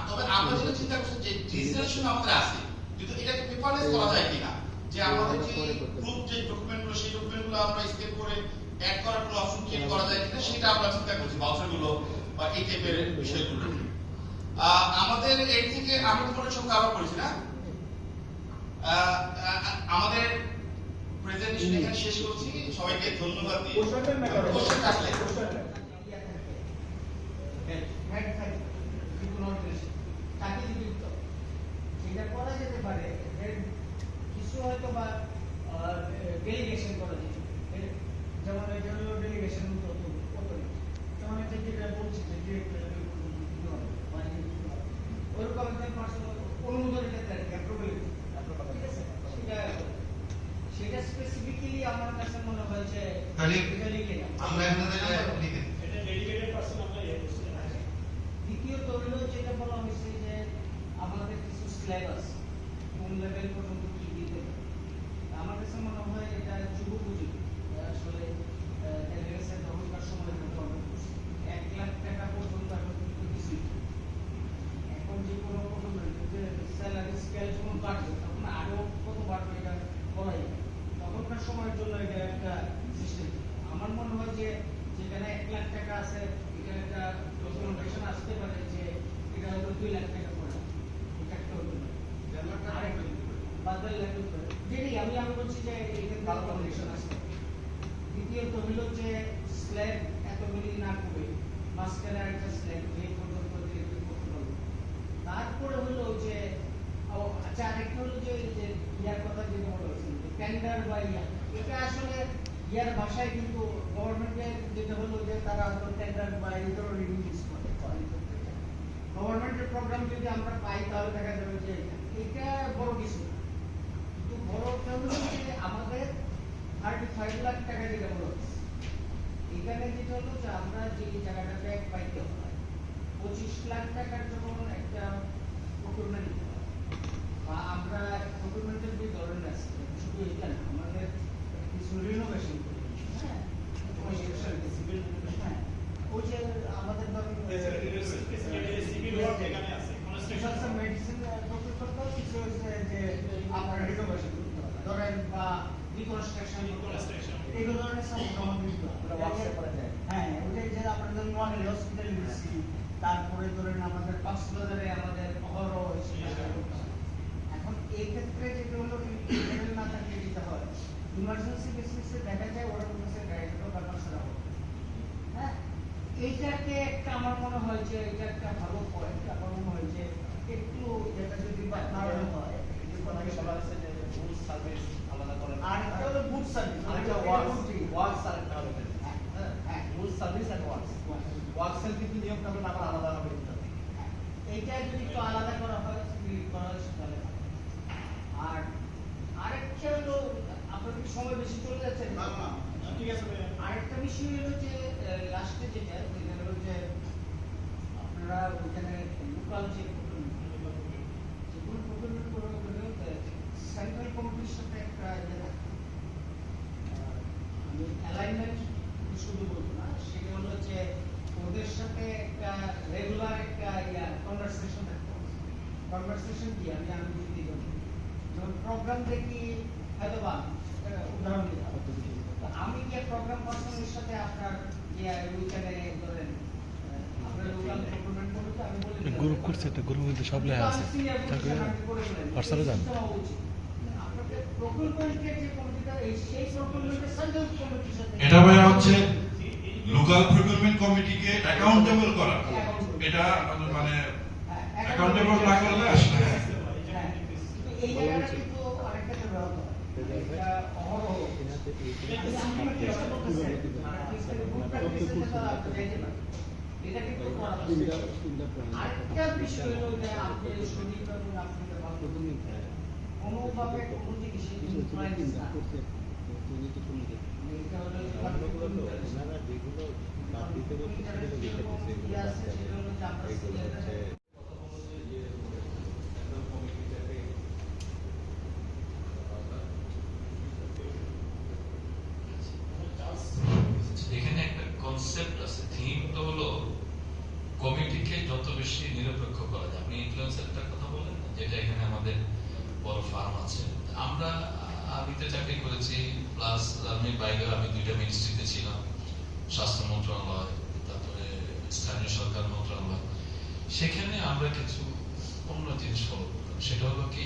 তবে আমরা যেটা চিন্তা করছি যে ডিজিটালাইজেশন আমাদের আছে, কিন্তু এটাকে পেপারলেস করা যায় কিনা, যে আমাদের যে গ্রুপ যে ডকুমেন্টগুলো সেই ডকুমেন্টগুলো আমরা স্কেপ করে অ্যাড করার কোনো অপশন ক্রিয়েট করা যায় কিনা সেটা আমরা চিন্তা করছি, বাউচারগুলো বা এই টাইপের বিষয়গুলো। আমাদের এর থেকে আমরা তো সব কভার করেছি না, আমাদের প্রেজেন্টেশন এখানে শেষ করছি, সবাইকে ধন্যবাদ দিই। কোশ্চেন থাকলে এটা করা যেতে পারে, কিছু হয়তো বা ডেলিগেশন করা যেত, যেমন এটা হলো ডেলিগেশন যেমন এটা যেটা বলছি যে ওরকম অনুমোদন ক্ষেত্রে অ্যাপ্রুভাল, সেটা স্পেসিফিক্যালি আমার তাহলে এটা লিখে নাও। আমরা আপনাদের লিখে এটা ডেডিকেটেড পারসন আমরা ইয়ে করছি। দ্বিতীয়ত হলো যেটা বলা হয়েছে যে আমাদের কিছু সিলেবাস কোন লেভেল পর্যন্ত কি দিতে হবে। আমার কাছে মনে হয় এটা যুগোপযোগী। আসলে এলএসএ তখনকার সময় গভর্নমেন্ট 1 লাখ টাকা পর্যন্ত এখন কিন্তু কিছুই না। এখন যে কোনো যে স্যালারি স্কেল যখন বাড়বে তখন আরো কত বাড়বে এটা বলাই যায় না। তখনকার সময়ের জন্য এটা একটা সিস্টেম। আমার মনে হয় যে যেখানে 1 লাখ টাকা আছে এখানে একটা ডকুমেন্টেশন আসতে পারে যে এটা হলো 2 লাখ টাকা পড়ে এটা একটা হতে পারে আরেকটা বাদল লাগতে পারে যেটি আমি বলছি যে এখানে ডকুমেন্টেশন আসতে পারে। দ্বিতীয়ত হলো যে স্ল্যাব এতগুলি না করে মাঝখানে একটা স্ল্যাব যে পর্যন্ত ডিরেক্টলি করতে পারবে। তারপরে হলো যে আচ্ছা আরেকটা হলো যে ইয়ার কথা যেটা বলা হয়েছে টেন্ডার বা ইয়া এটা আসলে ইয়ার ভাষায় কিন্তু গভর্নমেন্টের যেটা হলো যে তারা হয়তো টেন্ডার বা এই ধরনের ইউজ করে গভর্নমেন্টের প্রোগ্রাম যদি আমরা পাই তাহলে দেখা যাবে যে এটা বড় কিছু না। কিন্তু বড়টা হলো যে আমাদের 35 লাখ টাকা যেটা বলা হচ্ছে এখানে যেটা হলো যে আমরা যে জায়গাটা ব্যাগ পাইতে হয় 25 লাখ টাকার যখন একটা প্রকুরমেন্ট নিতে হয় বা আমরা প্রকুরমেন্টের যে ধরনের আছে শুধু এটা না আমাদের কিছু রিনোভেশন করি হ্যাঁ সিভিল হ্যাঁ ওই যে আমাদের ধরুন সিভিল ওয়ার্ক এখানে আছে কনস্ট্রাকশন মেডিসিন প্রকুর করতে হয় কিছু হচ্ছে যে আমরা রিনোভেশন করতে হবে ধরেন বা রিকনস্ট্রাকশন এই ধরনের সব হ্যাঁ ওটাই যে আপনাদের নোয়াখালী হসপিটাল দিচ্ছি তারপরে ধরেন আমাদের কক্সবাজারে আমাদের অহরহ এখন এই ক্ষেত্রে যেটা হলো লেভেল না থাকলে যেতে হয় ইমার্জেন্সি বেসিসে দেখা যায় ওরা বলছে গাড়িটা ব্যাপার ছাড়া হবে হ্যাঁ এইটাকে একটা আমার মনে হয় যে এটা একটা ভালো পয়েন্ট আমার মনে হয় যে একটু যেটা যদি বাড়ানো হয় বলা হচ্ছে যে ফুল সার্ভিস আলাদা করেন আর একটা হলো গুড সার্ভিস আরেকটা ওয়ার্ক সার্ভিস হ্যাঁ গুড সার্ভিস এন্ড ওয়ার্কসের কিন্তু নিয়ম কানুন আবার আলাদা হবে এইটা যদি একটু আলাদা করা হয় করা তাহলে আর আরেকটা হলো আপনার কি সময় বেশি চলে যাচ্ছে না ঠিক আছে আরেকটা বিষয় হলো যে লাস্টে যেটা হলো যে আপনারা ওইখানে লোকাল যে সেন্ট্রাল কমিটির সাথে একটা ইয়ে থাকে আমি অ্যালাইনমেন্ট শুধু বলবো না সেটা হলো যে ওদের সাথে একটা রেগুলার একটা কনভারসেশন থাকতে হবে কনভারসেশন কি আমি যদি যেমন প্রোগ্রাম দেখি হয়তো বা উদাহরণ দিতে হবে তো আমি যে প্রোগ্রাম পার্সনের সাথে আপনার যে ওইখানে ধরেন আপনার লোকাল প্রোগ্রাম করতে আমি বলি গ্রুপ করছে একটা গ্রুপের মধ্যে সব লেখা আছে তারপরে হোয়াটসঅ্যাপে যান আপনাদের প্রকল্পের যে কমিটিটা সেই প্রকল্পের সেন্ট্রাল কমিটির সাথে এটা ভাইয়া হচ্ছে লোকাল প্রকিউরমেন্ট কমিটিকে অ্যাকাউন্টেবল করা। এটা মানে অ্যাকাউন্টেবল না করলে আসলে এই জায়গাটা কিন্তু আরেকটা ব্যবহার হয় এটা অহরহ এটা কিন্তু আরেকটা বিষয় হলো যে আপনি শরীর এবং আপনাদের ভালো কোনোভাবে কোনো জিনিসে ইনফ্লুয়েন্স না এটা হলো যেগুলো বাদ দিতে বলছে সেগুলো লিখে দিচ্ছে এখানে একটা কনসেপ্ট আছে থিম তো হলো কমিটিকে যত বেশি নিরপেক্ষ করা যায়। আপনি ইনফ্লুয়েন্সারটার কথা বলেন যেটা এখানে আমাদের বড় ফার্ম আছে আমরা আমি তো চাকরি করেছি প্লাস আমি বাইরে আমি 2টা মিনিস্ট্রিতে ছিলাম স্বাস্থ্য মন্ত্রণালয় তারপরে স্থানীয় সরকার মন্ত্রণালয় সেখানে আমরা কিছু অন্য জিনিস ফলো করতাম সেটা হলো কি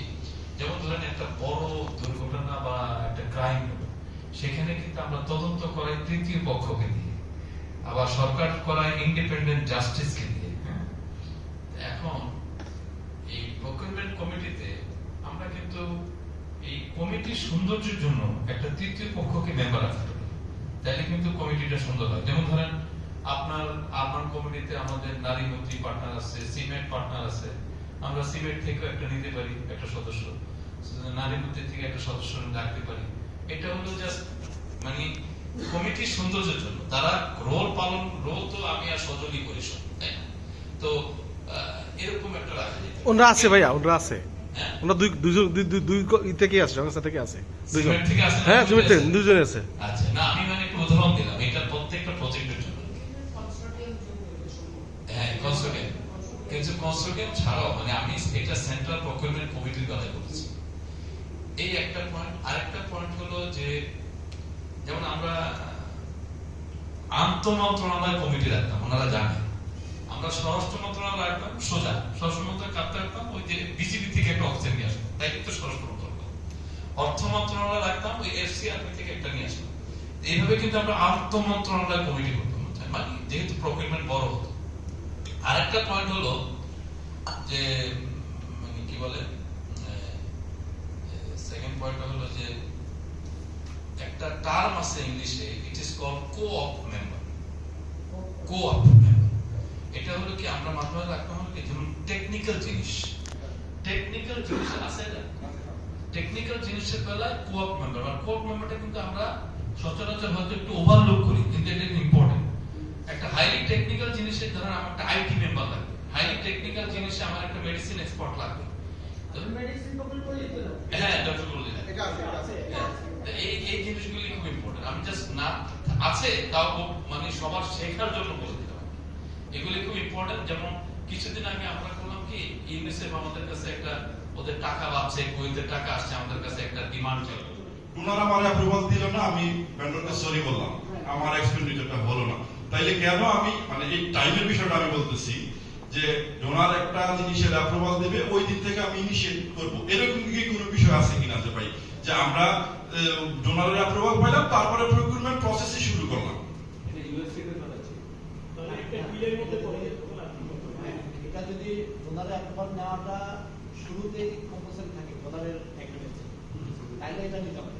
যেমন ধরেন একটা বড় দুর্ঘটনা বা একটা ক্রাইম সেখানে কিন্তু আমরা তদন্ত করাই তৃতীয় পক্ষকে দিয়ে আবার সরকার করায় ইন্ডিপেন্ডেন্ট জাস্টিসকে দিয়ে এখন এই প্রকিউরমেন্ট কমিটিতে আমরা কিন্তু এই কমিটির সৌন্দর্যের জন্য একটা তৃতীয় পক্ষকে মেম্বার রাখতে পারি তাহলে কিন্তু কমিটিটা সুন্দর হয় যেমন ধরেন আপনার আরবান কমিটিতে আমাদের নারী মন্ত্রী পার্টনার আছে সিমেন্ট পার্টনার আছে আমরা সিমেন্ট থেকে একটা নিতে পারি একটা সদস্য নারী মন্ত্রী থেকে একটা সদস্য রাখতে পারি এটা হলো জাস্ট মানে কমিটির সৌন্দর্যের জন্য। তারা রোল তো আমি আর সজলই করি সব, তাই না? তো এরকম একটা রাখা যেত। ওনারা আছে ভাইয়া, ওনারা আছে, ওনারা দুই থেকে আছে, সংস্থা থেকে আছে, দুইজন। সিমেন্ট থেকে আছে? হ্যাঁ, সিমেন্ট থেকে দুজনে আছে। আচ্ছা, না আমি মানে একটু উদাহরণ দিলাম, এটা প্রত্যেকটা প্রজেক্টের জন্য। হ্যাঁ, কনসোর্টিয়াম, কিন্তু কনসোর্টিয়াম ছাড়াও মানে আমি এটা সেন্ট্রাল প্রকিউরমেন্ট কমিটির কথা বলছি। এই একটা পয়েন্ট। আরেকটা পয়েন্ট হলো যে যেমন আমরা আন্তঃমন্ত্রণালয় কমিটি রাখতাম, ওনারা জানেন। আমরা স্বরাষ্ট্র মন্ত্রণালয় রাখতাম সোজা, স্বরাষ্ট্র মন্ত্রণালয় কাটতে রাখতাম ওই যে বিজেপি থেকে একটা অফিসার নিয়ে আসতাম, তাই কিন্তু স্বরাষ্ট্র মন্ত্রণালয়। অর্থ মন্ত্রণালয় রাখতাম ওই এফসিআরপি থেকে একটা নিয়ে আসতাম। এইভাবে কিন্তু আমরা আন্তঃমন্ত্রণালয় কমিটি করতাম, মানে যেহেতু প্রকিউরমেন্ট বড় হতো। আরেকটা পয়েন্ট হলো যে মানে কি বলে, সেকেন্ড পয়েন্ট হলো যে একটা টার্ম আছে ইংলিশে, it is called co-op member. Co-op member এটা হলো কি আমরা মাথায় রাখতে হবে কি, ধরুন টেকনিক্যাল জিনিস আছে না, টেকনিক্যাল জিনিসের বেলায় কো-অপ মেম্বার। আর কো-অপ মেম্বারটা কিন্তু আমরা সচরাচর হয়তো একটু ওভারলুক করি, কিন্তু এটা ইম্পর্টেন্ট। একটা হাইলি টেকনিক্যাল জিনিসের ধরেন আমার একটা আইটি মেম্বার লাগবে, হাইলি টেকনিক্যাল জিনিসে আমার একটা মেডিসিন এক্সপার্ট লাগবে। হ্যাঁ, ডক্টর বলে দিলেন এই জিনিসগুলি খুব ইম্পর্টেন্ট। আমি জাস্ট না আছে তাও মানে সবার শেখার জন্য বলে দিলাম, এগুলি খুব ইম্পর্টেন্ট। যেমন কিছুদিন আগে আমরা করলাম কি, ইউনিসেফ আমাদের কাছে একটা, ওদের টাকা পাচ্ছে, কুয়েতের টাকা আসছে, আমাদের কাছে একটা ডিমান্ড ছিল। ওনারা আমার অ্যাপ্রুভাল দিল না, আমি ভেন্ডরকে সরি বললাম, আমার এক্সপেন্ডিচারটা হলো না। তাইলে কেন আমি মানে এই টাইমের বিষয়টা আমি বলতেছি যে ডোনার একটা জিনিসের অ্যাপ্রুভাল দেবে, ওই দিন থেকে আমি ইনিশিয়েট করব। এরকম কি কোনো বিষয় আছে কিনা যে ভাই যে আমরা ডোনারের অ্যাপ্রুভাল পাইলাম, তারপরে প্রকিউরমেন্ট প্রসেসই শুরু করলাম? এটা যদি ডোনারের অ্যাপ্রুভাল নেওয়াটা শুরুতেই কম্পালসারি থাকে ডোনারের এগ্রিমেন্টে, তাহলে এটা নিতে হবে।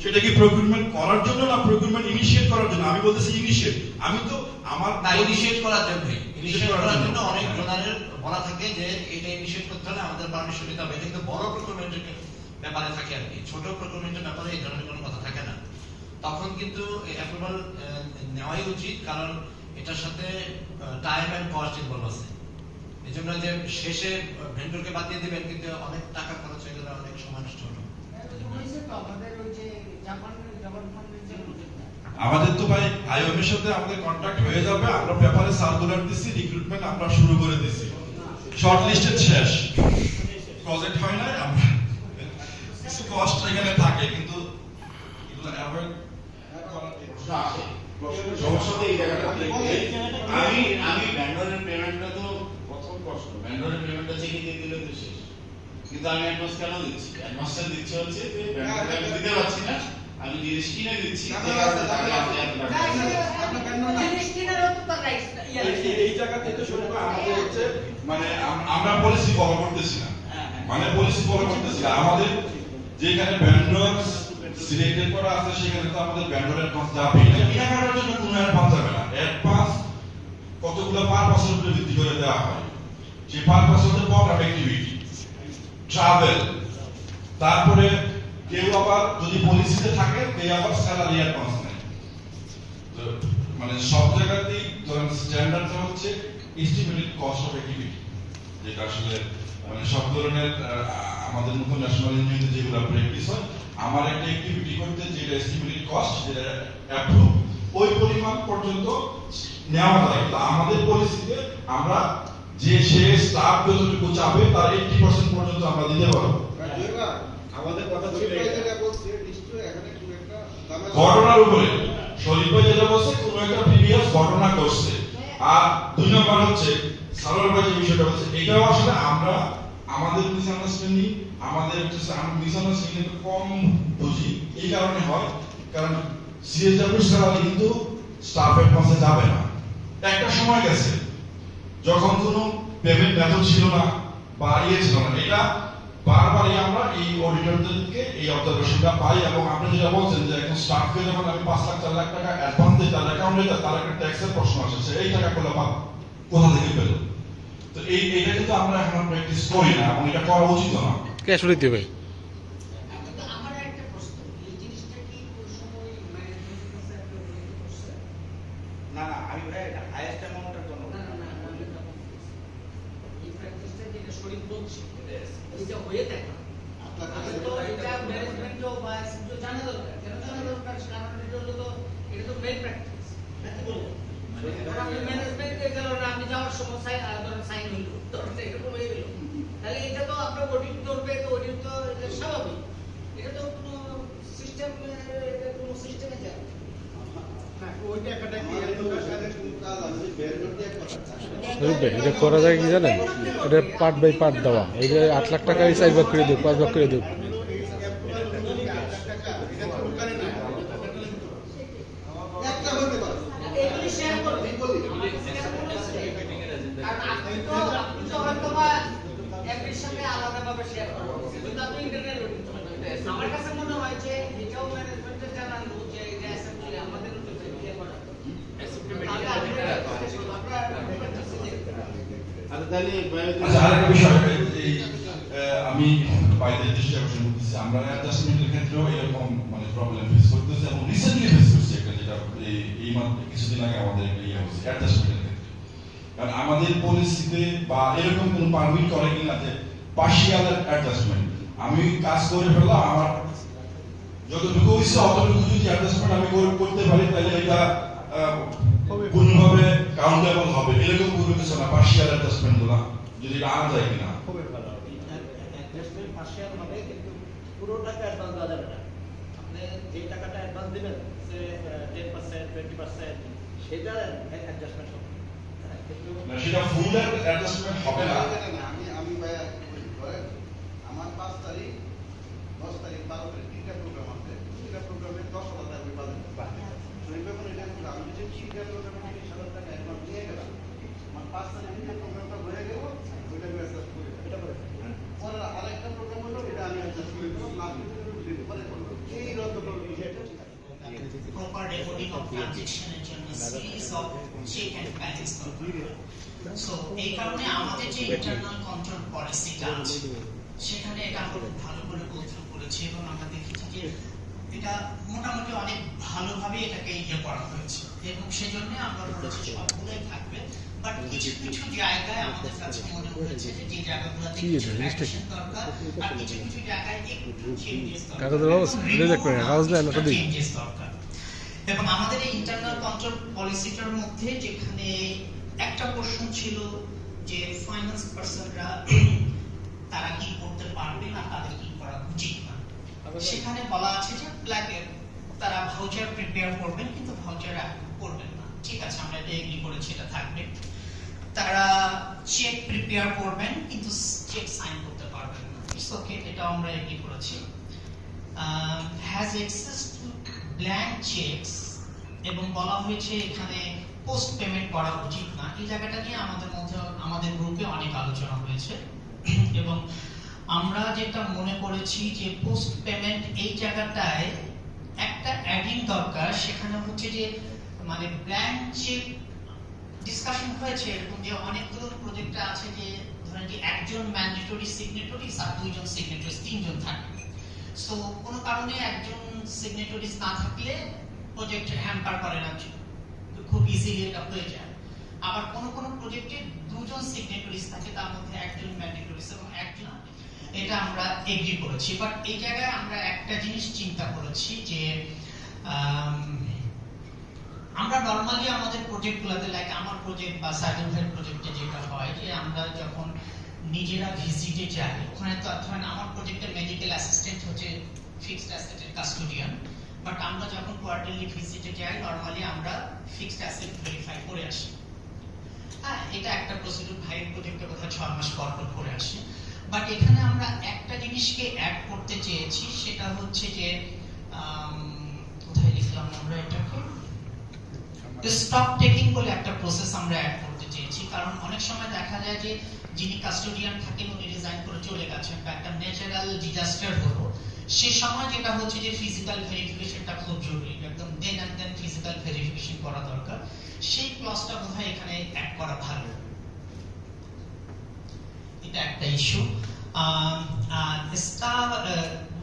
সেটা কি প্রকিউরমেন্ট করার জন্য না প্রকিউরমেন্ট ইনিশিয়েট করার জন্য? আমি বলতেছি ইনিশিয়েট। আমি তো আমার না, ইনিশিয়েট করার জন্যই। ইনিশিয়েট করার জন্য অনেক ডোনারের বলা থাকে যে এটা ইনিশিয়েট করতে হলে আমাদের পারমিশন নিতে হবে। কিন্তু বড় প্রকিউরমেন্টের ব্যাপারে থাকে আর কি, ছোট প্রকিউরমেন্টের ব্যাপারে এই ধরনের কোনো কথা থাকে না। তখন কিন্তু অ্যাপ্রুভাল নেওয়াই উচিত, কারণ এটার সাথে টাইম এন্ড কস্ট ইনভলভ আছে। এই জন্য যে শেষে ভেন্ডরকে বাদ দিয়ে দিবেন, কিন্তু অনেক টাকা খরচ হয়ে গেলে অনেক সময় নষ্ট হবে। আমাদের তো ভাই আইওএমের সাথে আমাদের কন্টাক্ট হয়ে যাবে, আমরা পেপারে সার্কুলার দিছি, রিক্রুটমেন্ট আমরা শুরু করে দিছি, শর্ট লিস্টেড শেষ, প্রজেক্ট হয় না। আমরা কিছু কষ্ট এখানে থাকে, কিন্তু এগুলো অ্যাভয়েড করার সমস্যা তো এই জায়গাটাতে। আমি ভেন্ডরের পেমেন্টটা তো প্রথম কষ্ট, ভেন্ডরের পেমেন্টটা চেকে দিয়ে দিলে তো শেষ। কিন্তু আমি অ্যাডভান্স কেন দিচ্ছি? অ্যাডভান্সটা দিচ্ছি হচ্ছে যে ভেন্ডরকে আমি দিতে পারছি না, আমি জিনিস কিনে দিচ্ছি, এই জায়গা থেকে শুরু করে আমাদের হচ্ছে মানে আমরা পলিসি ফলো করতেছি না, মানে পলিসি ফলো করতেছি না। আমাদের যেখানে ভেন্ডর সিলেক্টেড করা আছে সেখানে তো আমাদের ভেন্ডরের অ্যাডভান্স যাবে, কেনাকাটার জন্য কোনো অ্যাডভান্স যাবে না। অ্যাডভান্স কতগুলো পারপাসের উপরে ভিত্তি করে দেওয়া হয়, সেই পারপাস হচ্ছে প্রোগ্রাম অ্যাক্টিভিটি, ট্রাভেল, তারপরে কেউ আবার যদি পলিসিতে থাকে কেউ আবার স্যালারি অ্যাডভান্স নেয়। মানে সব জায়গাতেই ধরেন স্ট্যান্ডার্ডটা হচ্ছে এস্টিমেটেড কস্ট অফ অ্যাক্টিভিটি, যেটা আসলে মানে সব ধরনের আমাদের মতো ন্যাশনাল ইঞ্জিনিয়ারিং যেগুলো প্র্যাকটিস হয়, আমার একটা অ্যাক্টিভিটি করতে যেটা এস্টিমেটেড কস্ট যেটা অ্যাপ্রুভ ওই পরিমাণ পর্যন্ত নেওয়া যায়। তো আমাদের পলিসিতে আমরা যে সে স্টাফ যতটুকু চাবে তার 80% পর্যন্ত আমরা দিতে পারবো। আমাদের কথা ছিল এটা বলছে নিশ্চয়ই এখানে খুব একটা ঘটনার উপরে শরীফ ভাই যেটা বলছে কোন একটা প্রিভিয়াস ঘটনা করছে। আর দুই নম্বর হচ্ছে সারোয়ার ভাই যে বিষয়টা বলছে এটাও আসলে আমরা আমাদের মিসআন্ডারস্ট্যান্ডিং, আমাদের মিসআন্ডারস্ট্যান্ডিং কম বুঝি, এই কারণে হয় কারণ সিএসডব্লিউ স্যালারি কিন্তু স্টাফ অ্যাডভান্সে যাবে না। একটা সময় গেছে যখন কোনো পেমেন্ট মেথড ছিল না বা ছিল না, এটা বারবারই আমরা এই অডিটরদেরকে এই অবজারভেশনটা পাই। এবং আপনি যেটা বলছেন যে এখন স্টাফকে যখন আমি 5 লাখ 4 লাখ টাকা অ্যাডভান্স দিই তার অ্যাকাউন্টে তার একটা ট্যাক্সের প্রশ্ন আসে, এই টাকা গুলো কোথা থেকে পেল? তো এইটা কিন্তু আমরা এখন প্র্যাকটিস করি না এবং এটা করা উচিত না। ক্যাশ দিতে হবে। আমার একটা প্রশ্ন, এই জিনিসটা কি কোন সময় ম্যানেজমেন্টের কাছে হাইয়েস্ট অ্যামাউন্টের জন্য এই প্র্যাকটিসটা যেটা শরীর বলছে এটা হয়ে থাকে তো এটা ম্যানেজমেন্টও বা এসএমও জানা দরকার কেন জানা দরকার কারণ এটা হলো তো এটা তো মেইন প্র্যাকটিস নাকি বলবো আপনি ম্যানেজমেন্টে গেল না আমি যাওয়ার সময় সাইন হইল ধরতে এরকম হয়ে গেল তাহলে এটা তো আপনার অডিট করবে তো অডিট তো এটা স্বাভাবিক এটা তো কোনো সিস্টেম কোনো সিস্টেমে যায় ওই টাকাটা কি এত কাজে কোন কাজ আছে বের করতে এক কথা এটা করা যায় কি জানেন, এটা পার্ট বাই পার্ট দেওয়া, এই যে 8 লাখ টাকা 4 ভাগ করে দেব, 5 ভাগ করে দেব। এগুলি শেয়ার করবে কারণ আপনি তো হয়তো বা একই সঙ্গে আলাদাভাবে শেয়ার করবেন কিন্তু আপনি ইন্টারনেট আমার কাছে মনে হয় যে এটাও ম্যানেজমেন্টের জানানো যে এটা অ্যাসেম্বলি আমাদের ইয়ে করা আরেকটা বিষয় আমি বাইরের দেশে অবশ্যই বলতেছি আমরা অ্যাডজাস্টমেন্টের ক্ষেত্রেও এরকম মানে প্রবলেম ফেস করতেছি এবং রিসেন্টলি ফেস করছি একটা যেটা এই মাত্র কিছুদিন আগে আমাদের একটা ইয়ে হচ্ছে অ্যাডজাস্টমেন্টের ক্ষেত্রে। কারণ আমাদের পলিসিতে বা এরকম কোনো পারমিট করে কিনা যে পার্শিয়াল অ্যাডজাস্টমেন্ট, আমি কাজ করে ফেললাম আমার যতটুকু হয়েছে অতটুকু যদি অ্যাডজাস্টমেন্ট আমি করতে পারি তাহলে এটা পূর্ণভাবে কাউন্টেবল হবে, এরকম কোনো কিছু না। পার্শিয়াল অ্যাডজাস্টমেন্ট না, যদি এটা আনা যায় কিনা খুবই ভালো অ্যাডজাস্টমেন্ট পার্শিয়াল হবে কিন্তু পুরো টাকা অ্যাডভান্স দেওয়া যাবে না। আপনি যে টাকাটা অ্যাডভান্স দিবেন সে 10% 20% সেটা অ্যাডজাস্টমেন্ট হবে না, সেটা ফুল অ্যাডজাস্টমেন্ট হবে না। আমি ভাই আমার 5 তারিখ 10 তারিখ 12 তারিখ 3টা প্রোগ্রাম আছে, 3টা প্রোগ্রামে 10,000 টাকা আমি বাজেট শরীর ব্যাপারে এটা আমি যদি 3টা প্রোগ্রামে 30,000 টাকা অ্যাডভান্স দিয়ে গেলাম, আমার 5 তারিখ যে প্রোগ্রামটা হয়ে গেল ওইটা আমি অ্যাডজাস্ট করে এটা করে পরে আরেকটা প্রোগ্রাম হলো এটা আমি অ্যাডজাস্ট করে দেব, না দিতে পারে এই রকম বিষয়টা ঠিক আছে। proper recording of transaction এর জন্য series of check and balance দরকার। সো এই কারণে আমাদের যে ইন্টারনাল কন্ট্রোল পলিসিটা আছে সেখানে এটা আমরা ভালো করে গোথ্রু করেছি এবং আমরা দেখেছি যে এটা মোটামুটি অনেক ভালোভাবে এটাকে ইয়ে করা হয়েছে এবং সেজন্য আমরা বলেছি সবগুলোই থাকবে, বাট কিছু কিছু জায়গায় আমাদের কাছে মনে হয়েছে যে যে জায়গাগুলোতে কিছু অ্যাকশন দরকার আর কিছু কিছু জায়গায় একটু চেঞ্জেস দরকার। এবং আমাদের এই ইন্টারনাল কন্ট্রোল পলিসিটার মধ্যে যেখানে একটা পোরশন ছিল যে ফাইন্যান্স পার্সনরা তারা কি করতে পারবে না, তাদের কি করা উচিত না, সেখানে বলা আছে যে তারা ভাউচার প্রিপেয়ার করবেন কিন্তু ভাউচার করবেন না। ঠিক আছে, আমরা এটা এগ্রি করেছি, এটা থাকবে। তারা চেক প্রিপেয়ার করবেন কিন্তু চেক সাইন করতে পারবেন না, ইটস ওকে, এটা আমরা এগ্রি করেছি। Has access to blank checks এবং বলা হয়েছে এখানে পোস্ট পেমেন্ট করা উচিত না। এই জায়গাটা নিয়ে আমাদের গ্রুপে অনেক আলোচনা হয়েছে এবং আমরা যেটা মনে করেছি যে পোস্ট পেমেন্ট এই জায়গাটায় একটা অ্যাডিং দরকার। সেখানে হচ্ছে যে মানে ব্ল্যাঙ্ক চেক ডিসকাশন হয়েছে এরকম যে অনেকগুলো প্রজেক্ট আছে যে ধরেন যে একজন ম্যান্ডেটরি সিগনেটরিজ আর দুইজন সিগনেটরিজ, তিনজন থাকে। সো কোনো কারণে একজন সিগনেটরিজ না থাকলে প্রজেক্ট হ্যাম্পার করে না, খুব ইজিলি এটা হয়ে যায়। আবার কোন কোন প্রজেক্টে দুজন সিগনেটরিজ থাকে, তার মধ্যে একজন ম্যান্ডেটরিজ এবং একজন, এটা আমরা এগ্রি করেছি। বাট এই জায়গায় আমরা একটা জিনিস চিন্তা করেছি যে আমরা নরমালি আমাদের প্রজেক্টগুলোতে লাইক আমার প্রজেক্ট বা সাইদুল ভাইয়ের প্রজেক্টে যেটা হয় যে আমরা যখন নিজেরা ভিজিটে যাই, ওখানে তো ধরেন আমার প্রজেক্টের মেডিকেল অ্যাসিস্ট্যান্ট হচ্ছে ফিক্সড অ্যাসেটের কাস্টোডিয়ান, বাট আমরা যখন কোয়ার্টারলি ভিজিটে যাই নরমালি আমরা ফিক্সড অ্যাসেট ভেরিফাই করে আসি। হ্যাঁ, এটা একটা প্রসিডিউর, ভাইয়ের প্রজেক্টের কথা 6 মাস পর করে আসি। বাট এখানে আমরা একটা জিনিসকে অ্যাড করতে চেয়েছি, সেটা হচ্ছে যে কোথায় লিখলাম আমরা এটাকে, স্টক টেকিং বলে একটা প্রসেস আমরা অ্যাড করতে চেয়েছি। কারণ অনেক সময় দেখা যায় যে যিনি কাস্টোডিয়ান থাকেন উনি রিজাইন করে চলে গেছেন বা একটা ন্যাচারাল ডিজাস্টার হলো, সে সময় যেটা হচ্ছে যে ফিজিক্যাল ভেরিফিকেশনটা খুব জরুরি, একদম দেন এন্ড দেন ফিজিক্যাল ভেরিফিকেশন করা দরকার। সেই ক্লজটা বোধহয় এখানে অ্যাড করা ভালো, এটা একটা ইস্যু। আর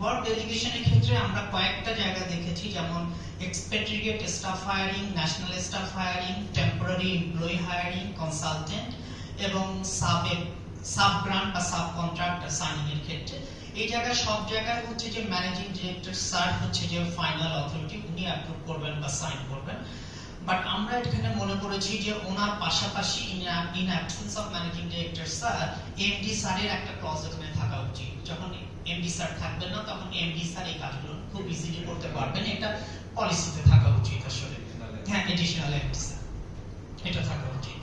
ওয়ার্ক ডেলিগেশনের ক্ষেত্রে আমরা কয়েকটা জায়গা দেখেছি, যেমন এক্সপেট্রিয়েট staff hiring, national staff hiring, temporary employee hiring, consultant এবং সাব গ্রান্ট বা সাব কন্ট্রাক্ট সাইনিং এর ক্ষেত্রে। এই জায়গায় সব জায়গায় হচ্ছে যে ম্যানেজিং ডিরেক্টর স্যার হচ্ছে যে ফাইনাল অথরিটি, উনি অ্যাপ্রুভ করবেন বা সাইন করবেন। বাট আমরা এখানে মনে করেছি যে ওনার পাশাপাশি in absence of managing director sir MD স্যারের একটা ক্লজ এখানে থাকা উচিত। যখন এমডি স্যার থাকবেন না তখন এমডি স্যার এই কাজগুলো খুব ইজিলি করতে পারবেন, এটা পলিসিতে থাকা উচিত আসলে। হ্যাঁ, এডিশনাল এমডি স্যার এটা থাকা উচিত।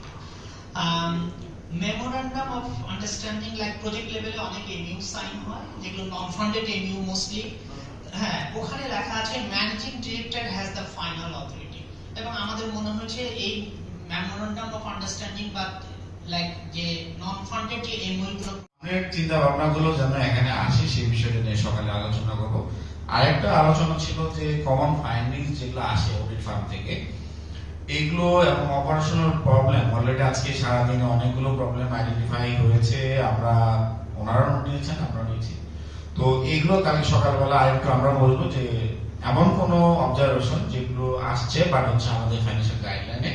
Memorandum of understanding like project লেভেলে অনেক এমইউ সাইন হয়, যেগুলো নন ফান্ডেড এমইউ মোস্টলি। হ্যাঁ, ওখানে লেখা আছে managing director has the final authority, এবং আমাদের মনে হয়েছে এই মেমোরান্ডাম অফ আন্ডারস্ট্যান্ডিং বা লাইক যে নন ফান্ডেড যে এমইউ গুলো অনেক চিন্তা ভাবনা গুলো যেন এখানে আসে সেই বিষয়টা নিয়ে সকালে আলোচনা করব। আরেকটা আলোচনা ছিল যে কমন ফাইন্ডিংস যেগুলো আসে অডিট ফার্ম থেকে, এগুলো এবং অপারেশনাল প্রবলেম অলরেডি আজকে সারাদিনে অনেকগুলো প্রবলেম আইডেন্টিফাই হয়েছে, আমরা ওনারাও নিয়েছেন, আমরা নিয়েছি। তো এইগুলো কালকে সকালবেলা আরেকটু আমরা বলবো যে এমন কোন অবজারভেশন যেগুলো আসছে বাট হচ্ছে আমাদের ফাইন্যান্সিয়াল গাইডলাইনে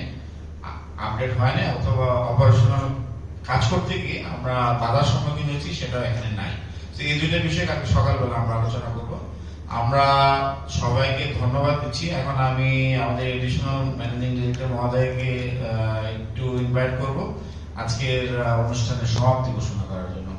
আপডেট হয় না, অথবা অপারেশনাল কাজ করতে গিয়ে আমরা বাধার সম্মুখীন হয়েছি সেটা এখানে নাই। তো এই দুইটা বিষয়ে কালকে সকালবেলা আমরা আলোচনা করবো। আমরা সবাইকে ধন্যবাদ দিচ্ছি। এখন আমি আমাদের এডিশনাল ম্যানেজিং ডিরেক্টর মহোদয়কে একটু ইনভাইট করব আজকের অনুষ্ঠানের সমাপ্তি ঘোষণা করার জন্য।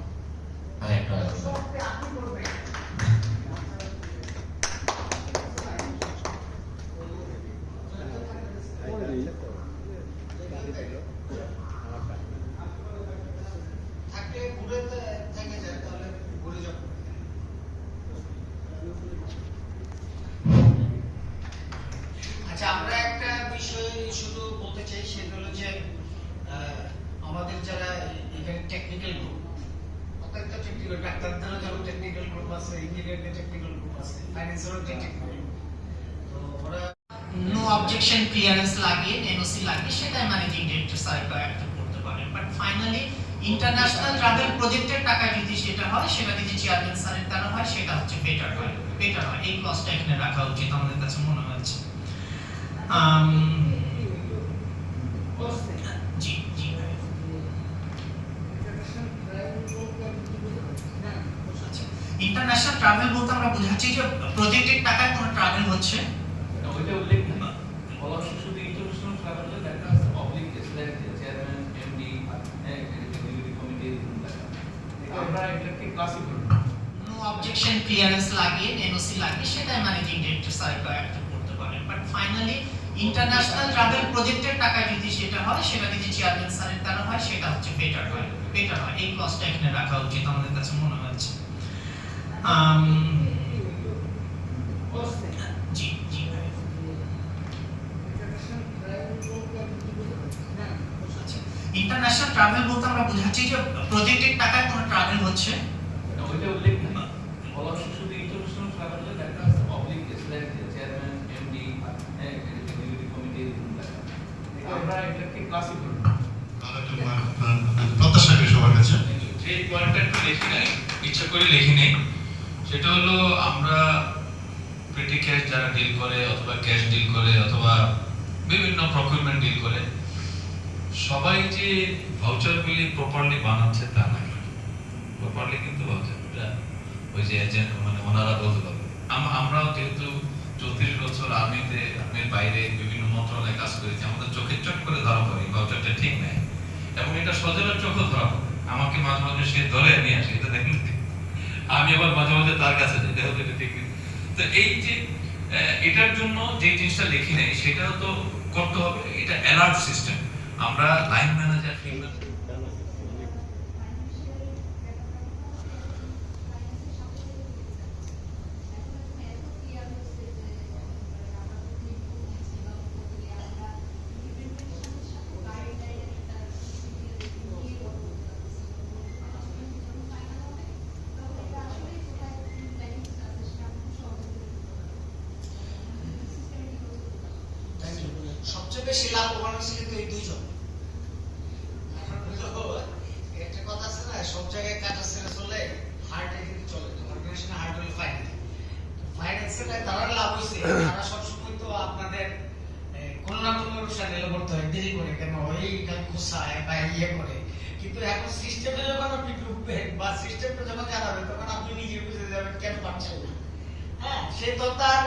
আচ্ছা, আমরা একটা বিষয় শুধু বলতে চাই, সেটা হলো যে আমাদের যারা এখানে টেকনিক্যাল গ্রুপ, প্রত্যেকটা টেকনিক্যাল, ডাক্তারদেরও যেমন টেকনিক্যাল গ্রুপ আছে, ইঞ্জিনিয়ারদের টেকনিক্যাল গ্রুপ আছে, ফাইন্যান্সেরও টেকনিক্যাল গ্রুপ, তো ওরা নো অবজেকশন ক্লিয়ারেন্স লাগিয়ে এনওসি লাগিয়ে সেটা ম্যানেজিং ডিরেক্টর স্যার অ্যাপ্রুভ করতে পারেন। বাট ফাইনালি ইন্টারন্যাশনাল ট্রাভেল প্রজেক্টের টাকা যদি সেটা হয়, সেটা যদি চেয়ারম্যান স্যারের দ্বারা হয়, সেটা হচ্ছে বেটার হয়। এই ক্লজটা এখানে রাখা উচিত আমাদের কাছে মনে হচ্ছে। ইন্টারন্যাশনাল ট্রাভেল বলতে আমরা বোঝাচ্ছি যে প্রজেক্টের টাকায় কোনো ট্রাভেল হচ্ছে, ওইটা উল্লেখ না বলা শুধু ইন্টারন্যাশনাল ট্রাভেলে দেখা আছে public slack chairman MD executive committee আমরা এটাকে ক্লাসিফাই নো অবজেকশন ক্লিয়ারেন্স লাগিয়ে এনওসি লাগিয়ে সেটা ম্যানেজিং ডিরেক্টর স্যার অ্যাপ্রুভ করতে পারেন। বাট ফাইনালি ইন্টারন্যাশনাল ট্রাভেল প্রজেক্টের টাকা যদি সেটা হয়, সেটা যদি চেয়ারম্যান স্যারের দ্বারা হয়, সেটা হচ্ছে বেটার হয়। এই ক্লজটা এখানে রাখা উচিত আমাদের কাছে মনে হচ্ছে। ইন্টারন্যাশনাল ট্রাভেল বলতে আমরা বোঝাচ্ছি যে প্রজেক্টের টাকায় কোনো ট্রাভেল হচ্ছে, ওইটা উল্লেখ না বলা শুধু ইন্টারন্যাশনাল ট্রাভেলে দেখা আছে public slack chairman MD executive committee আমরা এটাকে ক্লাসিফাই প্রত্যাশা করি সবার কাছে। যে পয়েন্টটা একটু লিখি নাই, ইচ্ছা করে লিখি নেই, সেটা হলো আমরা পেটি ক্যাশ যারা ডিল করে অথবা ক্যাশ ডিল করে অথবা বিভিন্ন প্রকিউরমেন্ট ডিল করে, সবাই যে ভাউচারগুলি প্রপারলি বানাচ্ছে তা না। প্রপারলি কিন্তু ভাউচারটা ওই যে এজেন্ট মানে ওনারা বলতে পারবে। আমরাও যেহেতু 34 বছর আর্মির বাইরে বিভিন্ন মন্ত্রণালয়ে কাজ করেছি, আমাদের চোখে চট করে ধরা পড়ে ভাউচারটা ঠিক নাই, এবং এটা সজলের চোখে ধরা পড়ে। আমাকে মাঝে মাঝে সে ধরে নিয়ে আসে, এটা দেখুন, আমি আবার মাঝে মাঝে তার কাছে যাই, দেখো এটা ঠিক। তো এই যে এটার জন্য যে জিনিসটা লিখি নেই সেটাও তো করতে হবে। এটা অ্যালার্ট সিস্টেম, আমরা লাইন ম্যানেজার সবচেয়ে বেশি লাভবান হচ্ছে কিন্তু এই দুইজন। একটা কথা আছে না, সব জায়গায় কাটা ছেড়ে চলে, হার্টে কিন্তু চলে, অর্গানাইজেশনে হার্ট হলে ফাইন। অ্যাক্সিডেন্ট তারা লাভ হয়েছে, তারা সবসময় তো আপনাদের কোনো না কোনো অনুষ্ঠানে এলো করতে হয়, দেরি করে কেন ওই খোসায় বা ইয়ে করে। কিন্তু এখন সিস্টেমে যখন আপনি ঢুকবেন বা সিস্টেমটা যখন জানাবেন তখন আপনি নিজে বুঝে যাবেন কেন পারছেন না। হ্যাঁ, সে তো তার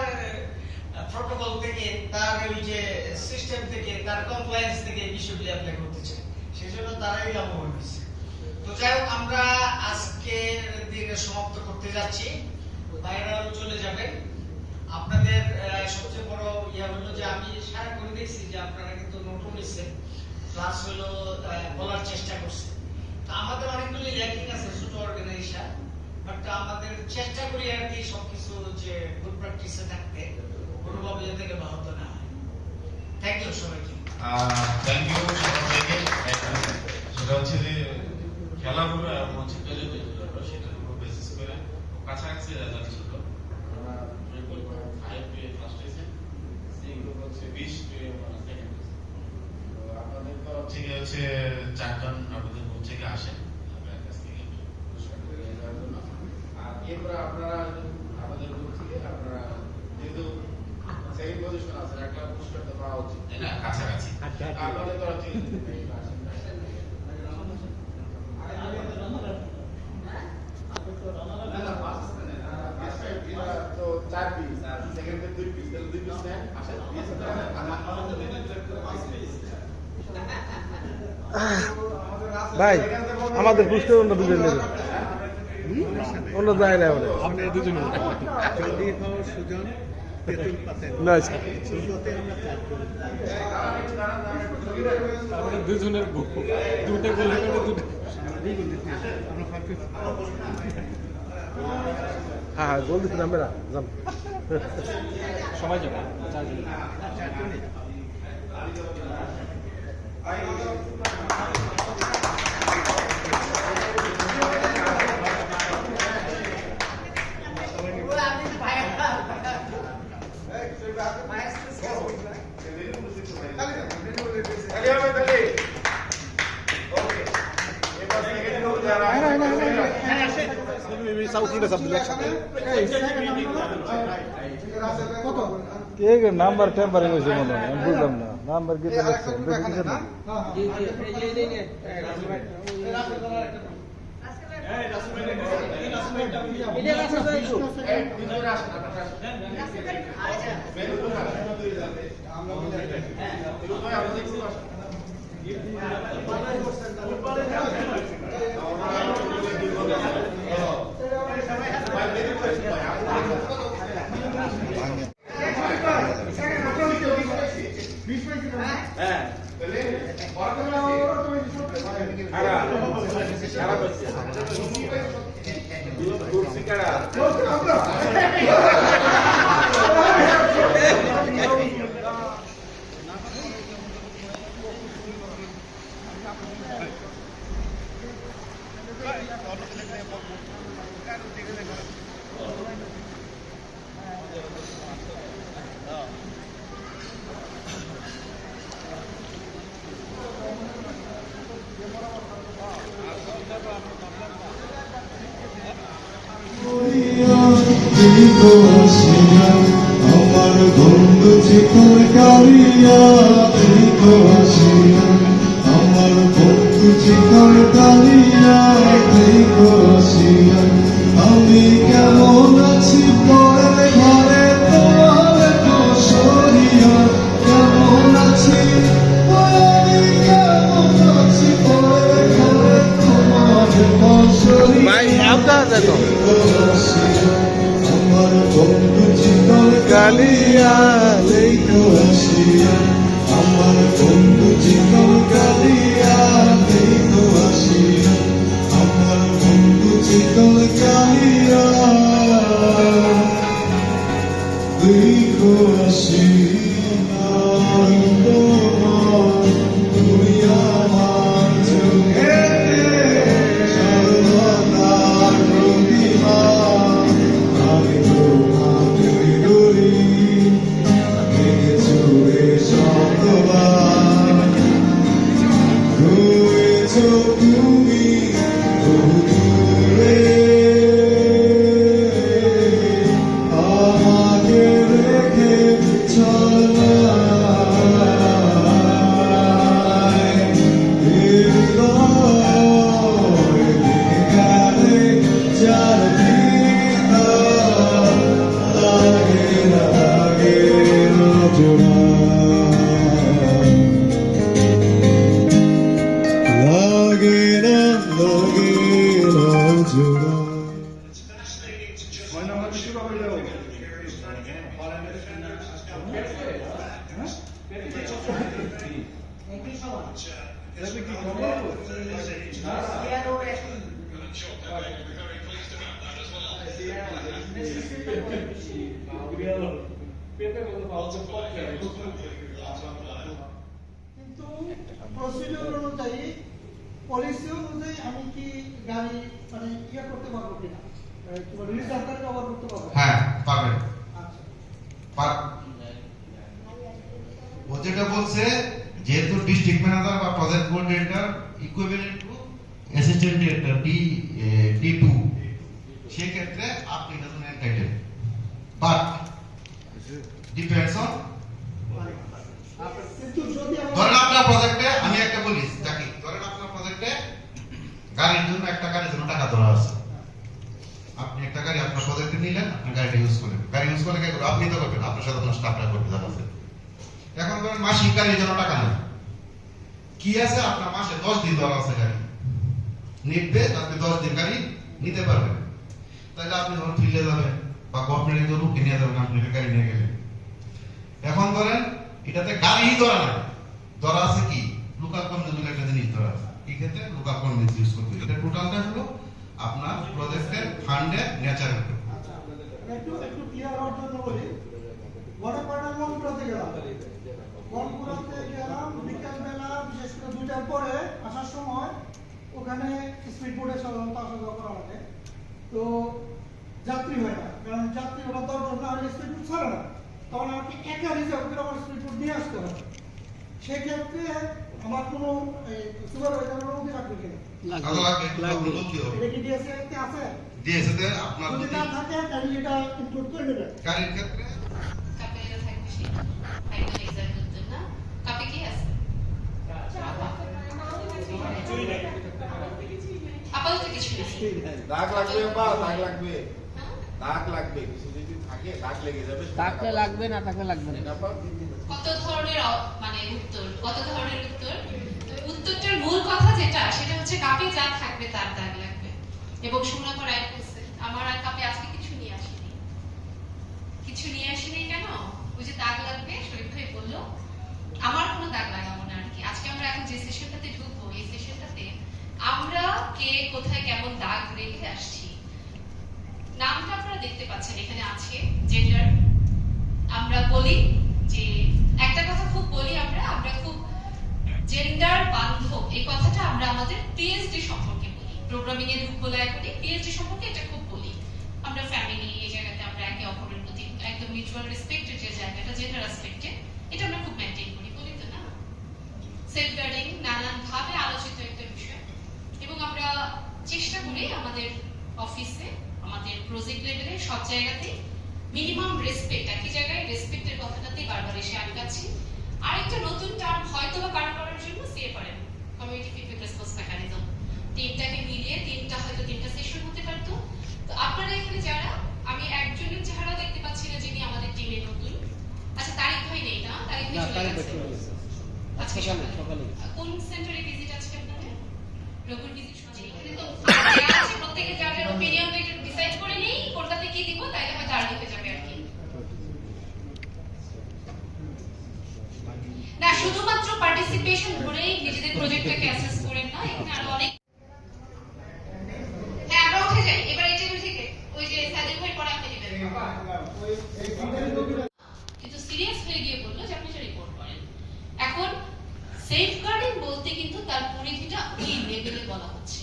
প্রোটোকল থেকে, তার ওই যে সিস্টেম থেকে, তার কমপ্লায়েন্স থেকে এই বিষয়গুলি অ্যাপ্লাই করতে চায়, সেজন্য তারাই লাভবান হয়েছে। তো যাই হোক, আমরা আজকের দিনে সমাপ্ত করতে যাচ্ছি, বাইরেও চলে যাবেন। আপনাদের সবচেয়ে বড় ইয়া হলো যে আমি সারা করে দেখছি যে আপনারা কিন্তু নতুন নিচ্ছেন, প্লাস হলো বলার চেষ্টা করছেন। তো আমাদের অনেকগুলি ল্যাকিং আছে ছোট অর্গানাইজেশন, বাট আমাদের চেষ্টা করি আর কি সবকিছু যে গুড প্র্যাকটিসে থাকতে, কোনোভাবে যাতে ব্যাহত না হয়। থ্যাংক ইউ সবাইকে। থ্যাংক ইউ সবাইকে। সেটা হচ্ছে যে খেলাধুলা মঞ্চিত সেটার উপর বেসিস করে কাছাকাছি রেজাল্ট ছিল। আপনাদের তো থেকে হচ্ছে 4 জন আপনাদের গ্রুপ থেকে আসেন, আর এরপরে আপনারা আমাদের গ্রুপ থেকে আপনারা যেহেতু সেকেন্ড পজিশন আছে, একটা পুরস্কার তো পাওয়া উচিত, তাই না? কাছাকাছি আপনাদের তো ঠিক ভাই আমাদের পুষ্টি অন্য দুজন নেবে, অন্য যায় না আমাদের আপনারা দুজনে না দুজনের দুটো গোল হ্যাঁ হ্যাঁ গোল দিচ্ছি আমরা যান সবাই যাবে। নাম্বার টেম্পারিং হয়েছে মনে হয়, আমি বুঝলাম না নাম্বার কি লিখছে না। আমার বন্ধু চিকন কালিয়া দেখো আসিয়া, আমার বন্ধু চিকন কালিয়া দেখো আসিয়া, আমি কেমন আছি পরের ঘরে তোমার সরিয়া, কেমন আছি আমি কেমন আছি পরের ঘরে তোমার সরিয়া, আমার বন্ধু চিকন কালিয়া দেখো আসিয়া, আমার বন্ধু চিকন কালিয়া দেখো আসিয়া, আমার বন্ধু চিকন কালিয়া দেখো আসিয়া, তুমি আমার চোখে সর্বদার প্রতিমা, আমি তোমাকে করি দেখেছো শতবার, রয়েছো তুমি দূরে, আমার লাগে না জোড়া লাগে না জোড়া কিন্তু প্রসিডিউর অনুযায়ী পলিসি অনুযায়ী আমি কি গাড়ি মানে ইয়ে করতে পারবো কিনা রিলিজ আকারে কভার করতে পারবো? হ্যাঁ পারবেন। ও যেটা বলছে যেহেতু ডিস্ট্রিক্ট ম্যানেজার বা project coordinator equivalent to assistant director D2 সেই ক্ষেত্রে আপনি doesn't entitle but depends on ধরেন আপনার প্রজেক্টে আমি একটা বলি যাকে ধরেন আপনার প্রজেক্টে গাড়ির জন্য একটা গাড়ির জন্য টাকা ধরা আছে আপনি একটা গাড়ি আপনার প্রজেক্টে নিলেন আপনি গাড়িটা ইউজ করেন গাড়ি ইউজ করলে কি করবেন আপনি তো করবেন আপনার সাথে আপনার স্টাফরা করতে যাচ্ছে এখন ধরেন মাসিক গাড়ির জন্য টাকা নেই কি আছে আপনার মাসে 10 দিন ধরা আছে গাড়ি নিবে আপনি 10 দিন গাড়ি নিতে পারবেন তাহলে আপনি ধরুন ফিল্ডে যাবেন বা গভর্নমেন্টের জন্য কিনে যাবেন আপনি গাড়ি নিয়ে গেলেন এখন ধরেন এটাতে গাড়িই ধরা না ধরা আছে কি লোকাল কমিউনিটি বলে একটা জিনিস ধরা আছে এই ক্ষেত্রে লোকাল কমিউনিটি ইউজ করতে এটা টোটালটা হলো আপনার প্রজেক্টের ফান্ডে নেচার একটু ক্লিয়ার হওয়ার জন্য বলি বড় পাড়ার মনপুরাতে গেলাম বিকালবেলা বিশেষ করে 2টার পরে আসার সময় ওখানে স্পিড বোর্ডে সাধারণত আসা যাওয়া করা লাগে তো যাত্রী হয় না কারণ যাত্রী ওরা 10 জন না হলে স্পিড বোর্ড ছাড়ে না তখন আমাকে একা রিজার্ভ করে আমার স্পিড বোর্ড নিয়ে আসতে হবে সেক্ষেত্রে আমার কোনো সুপারভাইজার অনুমতি লাগবে কিনা? লাগবে এটা কি ডিএসএ তে আছে? ডিএসএ তে আপনার যদি না থাকে তাহলে এটা ইনক্লুড করে নেবে গাড়ির ক্ষেত্রে কাপেরা থাকবে সেটা ফাইনাল এক্সামের জন্য কাপে কি আছে আপাতত কিছু নেই দাগ লাগবে বা দাগ লাগবে দাগ লাগবে কিছু যদি থাকে দাগ লেগে যাবে থাকলে লাগবে না থাকলে লাগবে না কত ধরনের মানে উত্তর কত ধরনের উত্তর উত্তরটার মূল কথা যেটা সেটা হচ্ছে কাপে যা থাকবে তার দাগ লাগবে এবং সুনাপা রাইট করছে আমার আর কাপে আজকে কিছু নিয়ে আসেনি কেন ওই যে দাগ লাগবে শরীফ ভাই বললো আমার কোনো দাগ লাগাবো না আর কি আজকে আমরা এখন যে সেশনটাতে ঢুকবো এই সেশনটাতে আমরা কে কোথায় কেমন দাগ রেখে আসছি নামটা আপনারা দেখতে পাচ্ছেন এখানে আছে জেন্ডার আমরা বলি যে একটা কথা খুব বলি আমরা খুব জেন্ডার বান্ধব এই কথাটা আমরা আমাদের পিএইচডি সম্পর্কে বলি প্রোগ্রামিং এর রূপ বলে এখনই পিএইচডি সম্পর্কে এটা খুব বলি আমরা ফ্যামিলি এই জায়গাতে আমরা একে অপরের প্রতি একদম মিউচুয়াল রেসপেক্টের যে জায়গাটা জেন্ডার অ্যাসপেক্টে এটা আমরা খুব মেইনটেইন করি বলি তো না সেফগার্ডিং নানান ভাবে আলোচিত একটা বিষয় এবং আমরা চেষ্টা করি আমাদের অফিসে আমাদের প্রজেক্ট লেভেলে সব জায়গাতে মিনিমাম রেসপেক্ট একই জায়গায় রেসপেক্টের কথাটাতেই বারবার এসে আটকাচ্ছি আরেকটা নতুন টার্ম হয়তো বা কারণ করার জন্য সিএফআরএম কমিউনিটি ফিডব্যাক রেসপন্স মেকানিজম তিনটাকে মিলিয়ে হয়তো তিনটা সেশন হতে পারতো তো আপনারা এখানে যারা আমি একজনের চেহারা দেখতে পাচ্ছি না যিনি আমাদের টিমে নতুন আচ্ছা তারিক ভাই নেই না তারিক ভাই চলে গেছে আজকে সকালে কোন সেন্টারে ভিজিট আছে আপনাদের রঘুর ভিজিট শুনছি এখানে তো আছে প্রত্যেককে যার ওপিনিয়ন ডিসাইড করে নেই কোনটাতে কি দিব তাইলে হয়তো আর দিতে যাবে আর কি না শুধুমাত্র পার্টিসিপেশন ধরেই নিজেদের প্রজেক্টটাকে অ্যাসেস করেন না এখানে আরো অনেক হ্যাঁ আমরা উঠে যাই এবার এই টেবিল থেকে ওই যে সাদিক ভাই পরে আপনি দিবেন কিন্তু সিরিয়াস হয়ে গিয়ে বললো যে আপনি রিপোর্ট করেন এখন সেফগার্ডিং বলতে কিন্তু তার পরিধিটা ওই লেভেলে বলা হচ্ছে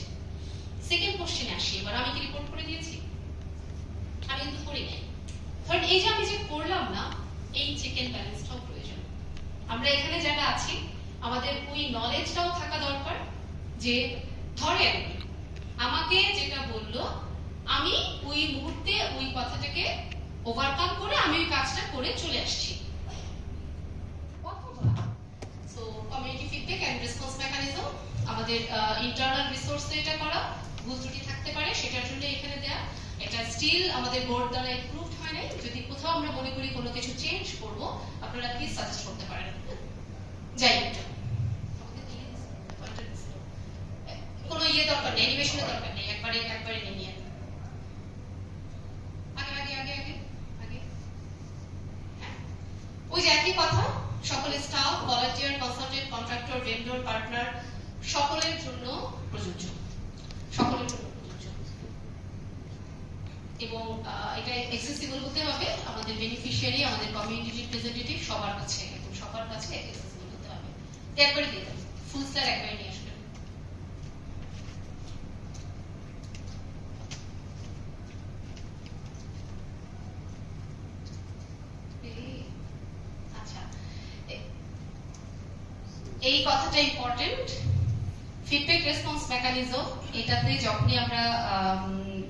সেকেন্ড কোশ্চেনে আসি এবার আমি কি রিপোর্ট করে দিয়েছি আমি কিন্তু করি নাই ধরুন এই যে আমি যে করলাম না এই চেক এন্ড ব্যালেন্সটাও প্রয়োজন আমরা এখানে যারা আছি আমাদের ওই নলেজটাও থাকা দরকার যে ধরেন আমাকে যেটা বললো আমি ওই মুহূর্তে ওই কথাটাকে ওভারকাম করে আমি ওই কাজটা করে চলে আসছি so community feedback and response mechanism আমাদের ইন্টারনাল রিসোর্সে এটা করা ভুল ত্রুটি থাকতে পারে সেটার জন্য এখানে দেয়া এটা স্টিল আমাদের বোর্ড দ্বারা অ্যাপ্রুভড হয় নাই। যদি কোথাও আমরা মনে করি কোনো কিছু চেঞ্জ করব, আপনারা প্লিজ সাজেস্ট করতে পারেন। যাই হোক, কোনো দরকার নেই, অ্যানিমেশনের দরকার নেই, একবারে নিয়ে আগে হ্যাঁ, ওই যে একই কথা, সকলের staff, volunteer, consultant, contractor, vendor, partner সকলের জন্য প্রযোজ্য, এবং এটা অ্যাক্সেসিবল হতে হবে আমাদের বেনিফিশিয়ারি, আমাদের কমিউনিটি রিপ্রেজেন্টেটিভ সবার কাছে অ্যাক্সেসিবল হতে হবে। একবারে দিয়ে দেন, ফুল স্টার একবারে নিয়ে আসবেন। আচ্ছা, এই কথাটা ইম্পর্টেন্ট। ফিডব্যাক রেসপন্স মেকানিজম, এটাতে যখনই আমরা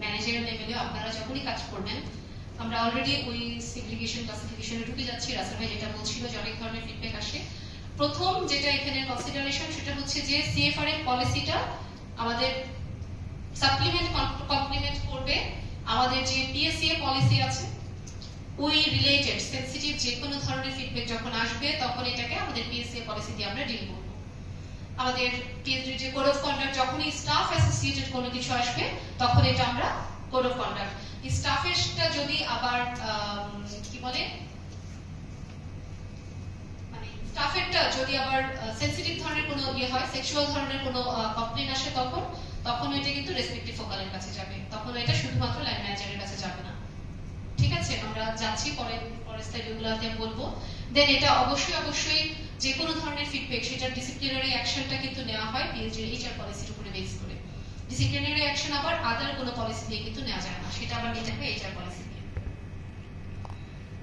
ম্যানেজারিয়াল লেভেলে আপনারা যখনই কাজ করবেন, আমরা অলরেডি ওই সেগ্রিগেশন ক্লাসিফিকেশনে ঢুকে যাচ্ছি। রাসেল ভাই যেটা বলছিল যে অনেক ধরনের ফিডব্যাক আসে। প্রথম যেটা এখানে কনসিডারেশন সেটা হচ্ছে যে সিএফআরএম পলিসিটা আমাদের সাপ্লিমেন্ট কমপ্লিমেন্ট করবে আমাদের যে পিএসসিএ পলিসি আছে, ওই রিলেটেড সেনসিটিভ যে কোনো ধরনের ফিডব্যাক যখন আসবে তখন এটাকে আমাদের পিএসসিএ পলিসি দিয়ে আমরা ডিল করব। আমাদের পিএসডি যে কোড অফ কন্ডাক্ট, যখনই স্টাফ অ্যাসোসিয়েটেড কোনো কিছু আসবে তখন এটা আমরা কোড অফ কন্ডাক্ট, স্টাফেরটা যদি আবার কি বলে মানে স্টাফেরটা যদি আবার সেনসিটিভ ধরনের কোনো হয়, সেক্সুয়াল ধরনের কোনো কমপ্লেইন আসে, তখন এটা কিন্তু রেসপেক্টিভ ফোকালের কাছে যাবে, তখন এটা শুধুমাত্র লাইন ম্যানেজারের কাছে যাবে না। ঠিক আছে, আমরা যাচ্ছি পরের স্লাইডগুলোতে বলবো। দেন এটা অবশ্যই যে কোনো ধরনের ফিডব্যাক, সেটার ডিসিপ্লিনারি অ্যাকশনটা কিন্তু নেওয়া হয় পিএসডির এইচআর পলিসির উপরে বেস করে। ডিসিপ্লিনারি অ্যাকশন আবার আদার কোনো পলিসি দিয়ে কিন্তু নেওয়া যায় না, সেটা আবার নিতে হবে এইচআর পলিসি দিয়ে।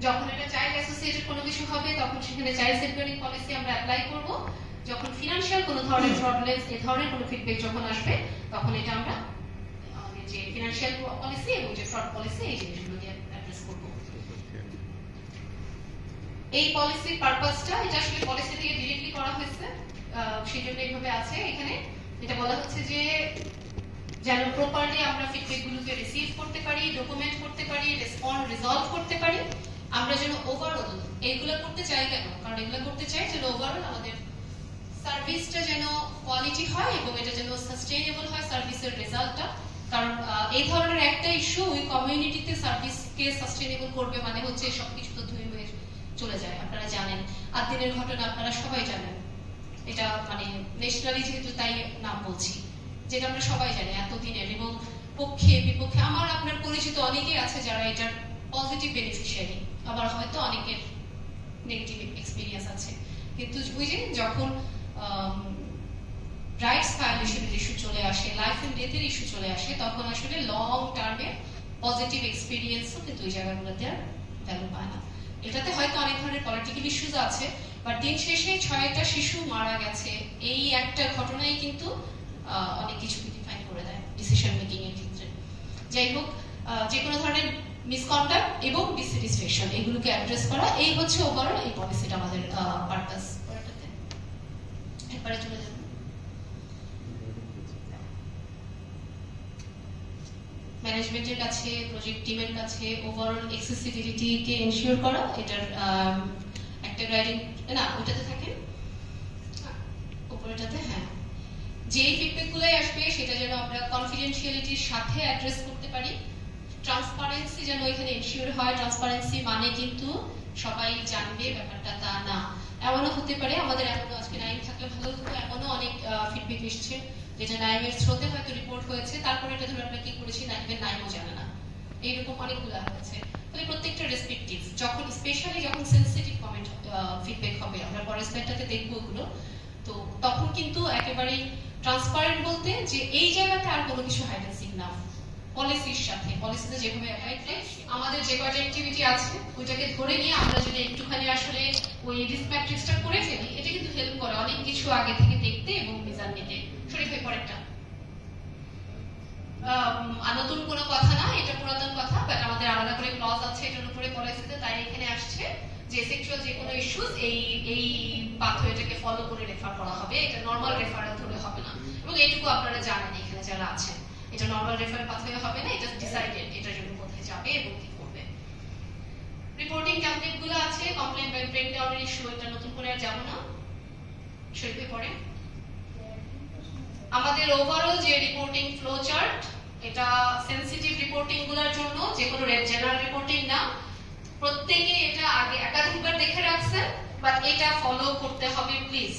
যখন এটা চাইল্ড অ্যাসোসিয়েটেড কোনো কিছু হবে তখন সেখানে চাইল্ড সেফগার্ডিং পলিসি আমরা অ্যাপ্লাই করব। যখন ফিনান্সিয়াল কোনো ধরনের ফ্রডলেন্স এই ধরনের কোনো ফিডব্যাক যখন আসবে তখন এটা আমরা যে ফিনান্সিয়াল পলিসি এবং যে ফ্রড পলিসি এই জিনিসগুলো দিয়ে অ্যাড্রেস করব। এই পলিসির পারপাসটা, এটা আসলে পলিসি থেকে ডিরেক্টলি করা হয়েছে, সেই জন্য এইভাবে আছে। এখানে এটা বলা হচ্ছে যে যেন প্রপারলি আমরা ফিডব্যাকগুলোকে রিসিভ করতে পারি, ডকুমেন্ট করতে পারি, রিজলভ করতে পারি। আমরা যেন ওভারঅল এইগুলো করতে চাই কেন, কারণ এগুলো করতে চাই যেন ওভারঅল আমাদের সার্ভিসটা যেন কোয়ালিটি হয় এবং এটা যেন সাস্টেইনেবল হয় সার্ভিসের রেজাল্টটা। কারণ এই ধরনের একটা ইস্যু ওই কমিউনিটিতে সার্ভিসকে সাস্টেইনেবল করবে মানে হচ্ছে সবকিছু তো ধুয়ে হয়ে চলে যায়। আপনারা জানেন, আর দিনের ঘটনা আপনারা সবাই জানেন, এটা মানে ন্যাশনালি যেহেতু তাই নাম বলছি, যেটা আমরা সবাই জানি এতদিনের, এবং পক্ষে বিপক্ষে আমার আপনার পরিচিত অনেকেই আছে যারা এটার পজিটিভ বেনিফিশিয়ারি, আবার হয়তো অনেকের নেগেটিভ এক্সপিরিয়েন্স আছে। কিন্তু ওই যে যখন রাইটস ভায়োলেশনের ইস্যু চলে আসে, লাইফ এন্ড ডেথের ইস্যু চলে আসে, তখন আসলে লং টার্মে পজিটিভ এক্সপিরিয়েন্সও কিন্তু ওই জায়গাগুলোতে আর ভ্যালু পায় না। এটাতে হয়তো অনেক ধরনের পলিটিক্যাল ইস্যুজ আছে, বাট দিন শেষে 6টা শিশু মারা গেছে এই একটা ঘটনাই কিন্তু অনেক কিছু ডিফাইন করে দেয় ডিসিশন মেকিং এর ক্ষেত্রে। যাই হোক, যে কোনো ধরনের মিসকন্ডাক্ট এবং ডিসস্যাটিসফ্যাকশন এগুলোকে অ্যাড্রেস করা, এই হচ্ছে ওভারঅল এই পলিসিটা আমাদের পারপাস। একবারে চলে যাবে ম্যানেজমেন্টের কাছে, প্রজেক্ট টিমের কাছে ওভারঅল অ্যাক্সেসিবিলিটিকে এনশিওর করা। এটার একটা গাইডিং না ওটাতে থাকে উপরেটাতে, হ্যাঁ, যেই ফিডব্যাকগুলোই আসবে সেটা যেন আমরা কনফিডেন্সিয়ালিটির সাথে অ্যাড্রেস করতে পারি। ট্রান্সপারেন্সি যেন এখানে এনশিওর হয়। ট্রান্সপারেন্সি মানে কিন্তু সবাই জানবে ব্যাপারটা তা না, এমনও হতে পারে আমাদের এমনও আজকে নাইম থাকলে ভালো হতো, এমনও অনেক ফিডব্যাক এসছে যেটা নাইমের স্রোতে হয়তো রিপোর্ট হয়েছে, তারপরে এটা ধরে আমরা কি করেছি নাইমও জানে না, এইরকম অনেকগুলো হয়েছে। তাহলে প্রত্যেকটা রেসপেক্টিভ, যখন স্পেশালি যখন সেনসিটিভ কমেন্ট ফিডব্যাক হবে, আমরা পরের স্লাইডটাতে দেখবো ওগুলো, তো তখন কিন্তু একেবারেই ট্রান্সপারেন্ট বলতে যে এই জায়গাতে আর কোনো কিছু হাইড অ্যান্ড সিক না, পলিসির সাথে পলিসিতে যেভাবে আমাদের যে কয়টা অ্যাক্টিভিটি আছে ওইটাকে ধরে নিয়ে আমরা যদি একটুখানি আসলে ওই রিস্ক ম্যাট্রিক্সটা করে ফেলি, এটা কিন্তু হেল্প করে অনেক কিছু আগে থেকে দেখতে এবং মিজান নিতে। শরীফ ভাই পরেরটা, নতুন কোনো কথা না, এটা পুরাতন কথা, বাট আমাদের আলাদা করে ক্লজ আছে এটার উপরে পলিসিতে, তাই এখানে আসছে যে সেক্সুয়াল যে কোনো ইস্যুস এই পাথওয়েটাকে ফলো করে রেফার করা হবে, এটা নরমাল রেফারেল ধরে হবে না, এবং এইটুকু আপনারা জানেন এখানে যারা আছেন। এটা নরমাল রেফারেল পাথওয়ে হবে না, এটা ডিসাইডেড এটার জন্য কোথায় যাবে এবং কি করবে। রিপোর্টিং টেমপ্লেট গুলো আছে, কমপ্লেইন বাই ব্রেকডাউন ইস্যু, এটা নতুন করে আর যাব না, শরীফে পড়ে। আমাদের ওভারঅল যে রিপোর্টিং ফ্লো চার্ট, এটা সেনসিটিভ রিপোর্টিং গুলোর জন্য, যে কোনো জেনারেল রিপোর্টিং না, প্রত্যেকে এটা আগে একাধিকবার দেখে রাখছেন, বাট এটা ফলো করতে হবে please.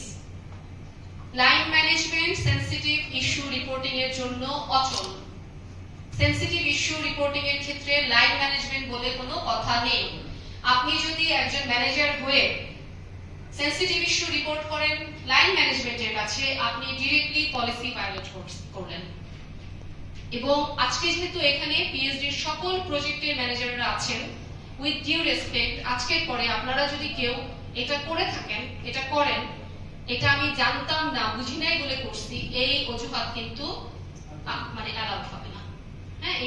Line management sensitive issue reporting এর জন্য অচল। সেনসিটিভ ইস্যু রিপোর্টিং এর ক্ষেত্রে লাইন ম্যানেজমেন্ট বলে কোনো কথা নেই। আপনি যদি একজন ম্যানেজার হয়ে সেনসিটিভ ইস্যু রিপোর্ট করেন লাইন ম্যানেজমেন্টের কাছে, আপনি ডিরেক্টলি পলিসি ভায়োলেট করলেন। এবং আজকে যেহেতু এখানে পিএইচডির সকল প্রজেক্টের ম্যানেজাররা আছেন, উইথ ডিউ রেসপেক্ট, আজকের পরে আপনারা যদি কেউ এটা করে থাকেন, এটা করেন, এটা আমি জানতাম না, বুঝি নাই বলে করছি, এই অজুহাত কিন্তু মানে অ্যালাউড হবে না। হ্যাঁ,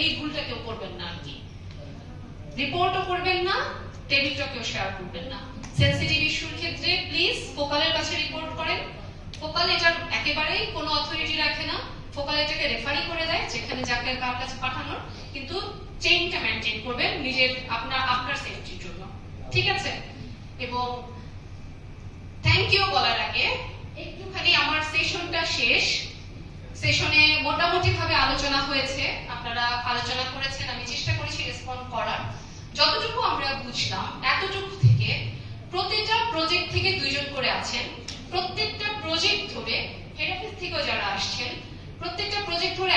এই ভুলটা কেউ করবেন না আর কি। রিপোর্টও করবেন না, টেবিলটা কেউ শেয়ার করবেন না। সেনসিটিভ ইস্যুর ক্ষেত্রে প্লিজ ফোকালের কাছে রিপোর্ট করেন। ফোকাল এটার একেবারেই কোনো অথরিটি রাখে না, ফোকাল এটাকে রেফারি করে দেয় যেখানে যাকে কার কাছে পাঠানোর, কিন্তু চেইনটা মেইনটেইন করবেন নিজের আপনার সেফটির জন্য, ঠিক আছে? এবং থ্যাংক ইউ বলার আগে একটুখানি আমার সেশনটা শেষ, সেশনে মোটামুটি ভাবে আলোচনা হয়েছে, আপনারা আলোচনা করেছেন, আমি চেষ্টা করেছি রেসপন্ড করার। যতটুকু আমরা বুঝলাম এতটুকু থেকে প্রতিটা প্রজেক্ট থেকে 2 জন করে আছেন, প্রত্যেকটা প্রজেক্ট ধরে হেড অফিস থেকেও যারা আসছেন, প্রত্যেকটা প্রজেক্ট ধরে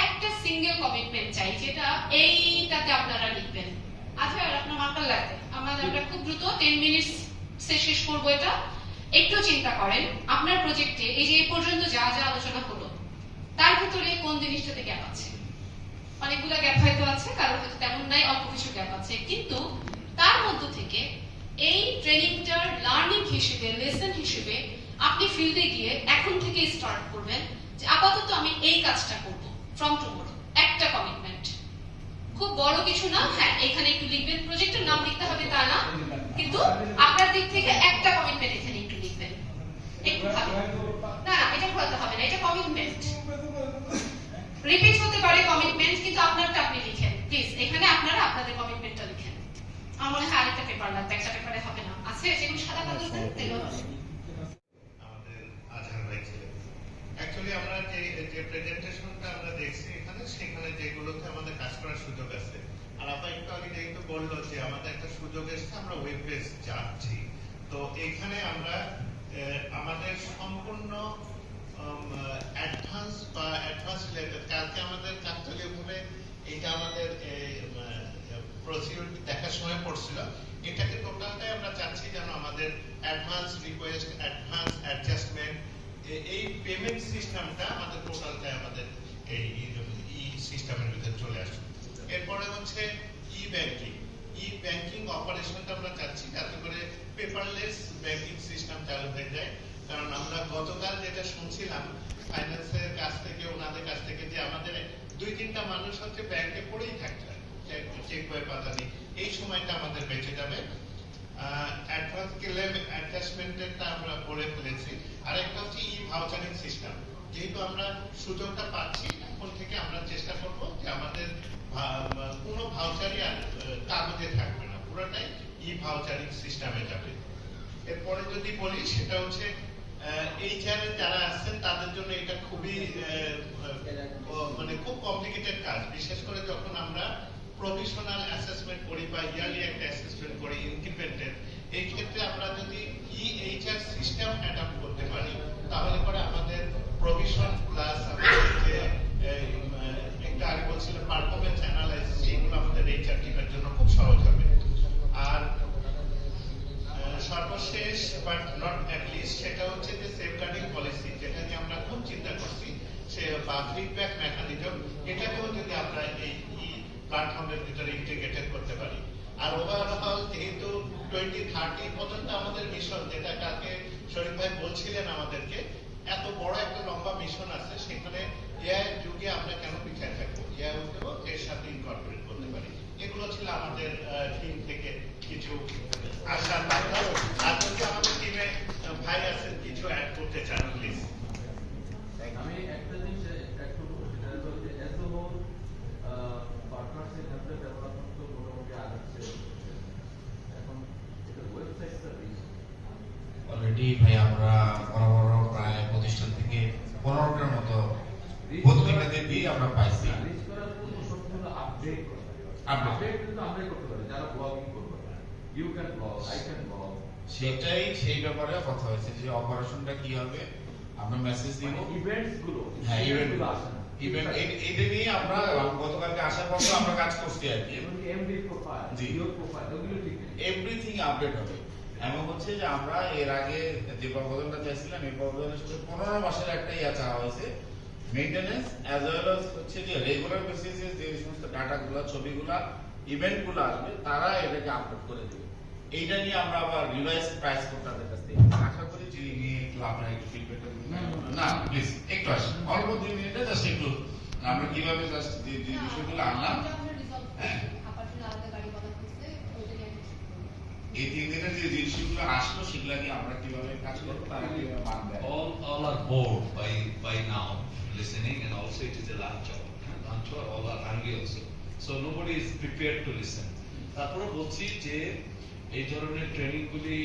একটা সিঙ্গেল কমিটমেন্ট চাই, যেটা এইটাতে আপনারা লিখবেন। আচ্ছা, আপনার মার্কার লাগবে, আমরা খুব দ্রুত 10 মিনিটস শেষ করবো এটা। একটু চিন্তা করেন আপনার প্রজেক্টে এই যে এই পর্যন্ত যা যা আলোচনা হলো তার ভিতরে কোন জিনিসটাতে গ্যাপ আছে। অনেকগুলো গ্যাপ হয়তো আছে, কারোর হয়তো তেমন নাই, অল্প কিছু গ্যাপ আছে, কিন্তু তার মধ্য থেকে এই ট্রেনিংটার লার্নিং হিসেবে, লেসন হিসেবে আপনি ফিল্ডে গিয়ে এখন থেকে স্টার্ট করবেন যে আপাতত আমি এই কাজটা করব ফ্রম টুমরো। একটা কমিটমেন্ট, খুব বড় কিছু না। হ্যাঁ, এখানে একটু লিখবেন, প্রজেক্টের নাম লিখতে হবে তা না, কিন্তু আপনার দিক থেকে একটা কমিটমেন্ট এখানে একটু লিখবেন। একটু ভাবে না, এটা ঘোরাতে হবে না, এটা কমিটমেন্ট। রিপিট হতে পারে কমিটমেন্ট, কিন্তু আপনারটা আপনি লিখেন প্লিজ। এখানে আপনারা আপনাদের কমিটমেন্টটা লিখেন। আমার মনে হয় আরেকটা পেপার লাগবে, একটা পেপারে হবে না। আছে যেগুলো সাদা কাগজে তেলো হবে। আমাদের আজহার ভাই ছিলেন। অ্যাকচুয়ালি আমরা যে প্রেজেন্টেশনটা আমরা দেখছি এখানে, সেখানে যেগুলোতে আমাদের কাজ করার সুযোগ আছে, আর আপা একটু আগে যেহেতু বললো যে আমাদের একটা সুযোগ এসছে, আমরা ওয়েব বেস যাচ্ছি, তো এখানে আমরা আমাদের সম্পূর্ণ অ্যাডভান্স রিলেটেড, কালকে আমাদের কাকতালীয়ভাবে এটা আমাদের প্রসিডিউর দেখার সময় পড়ছিল, এটাকে টোটালটাই আমরা চাচ্ছি যেন আমাদের অ্যাডভান্স রিকোয়েস্ট, অ্যাডভান্স অ্যাডজাস্টমেন্ট, এই পেমেন্ট সিস্টেমটা আমাদের টোটালটাই আমাদের এই সিস্টেমের ভিতরে চলে আসবে। এরপরে হচ্ছে ই ব্যাংকিং অপারেশনটা আমরা চাচ্ছি যাতে করে পেপারলেস ব্যাংকিং সিস্টেম চালু হয়ে যায়। কারণ আমরা গতকাল যেটা শুনছিলাম ফাইন্যান্সের কাছ থেকে, ওনাদের কাছ থেকে, যে আমাদের 2-3টা মানুষ হচ্ছে ব্যাংকে পড়েই থাকছে, চেক বই পাতা নেই, এই সময়টা আমাদের বেঁচে যাবে। অ্যাডভান্স ক্লেম অ্যাডজাস্টমেন্টেরটা আমরা বলে ফেলেছি। আরেকটা হচ্ছে ই ভাউচারিং সিস্টেম, যেহেতু আমরা সুযোগটা পাচ্ছি, এখন থেকে আমরা চেষ্টা করব যে আমাদের কোনো ভাউচারই আর কাগজে থাকবে না, পুরোটাই ই ভাউচারিং সিস্টেমে যাবে। এরপরে যদি বলি সেটা হচ্ছে এইচআর যারা আসছেন তাদের জন্য এটা খুবই মানে খুব কমপ্লিকেটেড কাজ, বিশেষ করে যখন আমরা প্রভিশনাল অ্যাসেসমেন্ট করি বা ইয়ারলি একটা অ্যাসেসমেন্ট করি ইন্ডিপেন্ডেন্ট, এই ক্ষেত্রে আমরা যদি এইচআর সিস্টেম অ্যাডাপ্ট করতে পারি, তাহলে পরে আমাদের প্রভিশন প্লাস আমাদের যে একটা আগে বলছিলাম পারফরমেন্স অ্যানালাইসিস, এইগুলো আমাদের এইচআর টিমের জন্য খুব সহজ হবে। আর সর্বশেষ বাট নট অ্যাট লিস্ট, সেটা হচ্ছে যে সেফগার্ডিং পলিসি, যেটা নিয়ে আমরা খুব চিন্তা করছি, সে বা ফিডব্যাক মেকানিজম, এটাকেও যদি আমরা এই প্ল্যাটফর্মের ভিতরে ইন্টিগ্রেটেড করতে পারি। আর ওভারঅল যেহেতু 2030 পর্যন্ত আমাদের মিশন, যেটা কালকে শরীফ ভাই বলছিলেন আমাদেরকে, এত বড় একটা লম্বা মিশন আছে, সেখানে এআই যুগে আমরা কেন পিছিয়ে থাকবো, এআই এর সাথে ইনকর্পোরেট করতে পারি। এগুলো ছিল আমাদের টিম থেকে কিছু আশা। আর যদি আমাদের টিমে ভাই আছেন কিছু অ্যাড করতে চান প্লিজ। আমি একটা জিনিস একটু অলরেডি ভাই আমরা বড় বড় প্রায় প্রতিষ্ঠান থেকে 15টার মতো পত্রিকাতে দিয়ে আমরা পাইছি। সেটাই, সেই ব্যাপারে কথা হয়েছে যে অপারেশনটা কি হবে, আমরা মেসেজ দিব ইভেন্টস গুলো। হ্যাঁ, ইভেন্ট এটা নিয়ে আমরা গতকালকে আসার পর আমরা কাজ করছি আর কি। এমডি প্রোফাইল, জিও প্রোফাইল, ওগুলো ঠিক এভরিথিং আপডেট হবে। এমন হচ্ছে যে আমরা এর আগে যে প্রপোজালটা চাইছিলাম, এই প্রপোজালের সাথে 15 মাসের একটা ইয়া চাওয়া হয়েছে, মেইনটেনেন্স অ্যাজ ওয়েল অ্যাজ হচ্ছে যে রেগুলার বেসিসে যে সমস্ত ডাটাগুলো, ছবিগুলো, ইভেন্টগুলো আসবে তারা এটাকে আপলোড করে দেবে। এইটা নিয়ে আমরা আবার রিভাইজ প্রাইস করতে তাদের কাছ থেকে আশা করি যে নিয়ে একটু আপনারা একটু ফিডব্যাকটা দিন। না প্লিজ একটু আসেন, অল্প 2 মিনিটে জাস্ট একটু আমরা কিভাবে জাস্ট যে বিষয়গুলো আনলাম। হ্যাঁ, এই 3 দিনের যে জিনিসগুলো আসলো সেগুলো নিয়ে আমরা কিভাবে কাজ করবো তারা কিভাবে মানবে। All are bored by now listening, and also it is a lunch hour. Lunch hour, all are hungry also. So nobody is prepared to listen. তারপরে বলছি যে এই ধরনের ট্রেনিং গুলি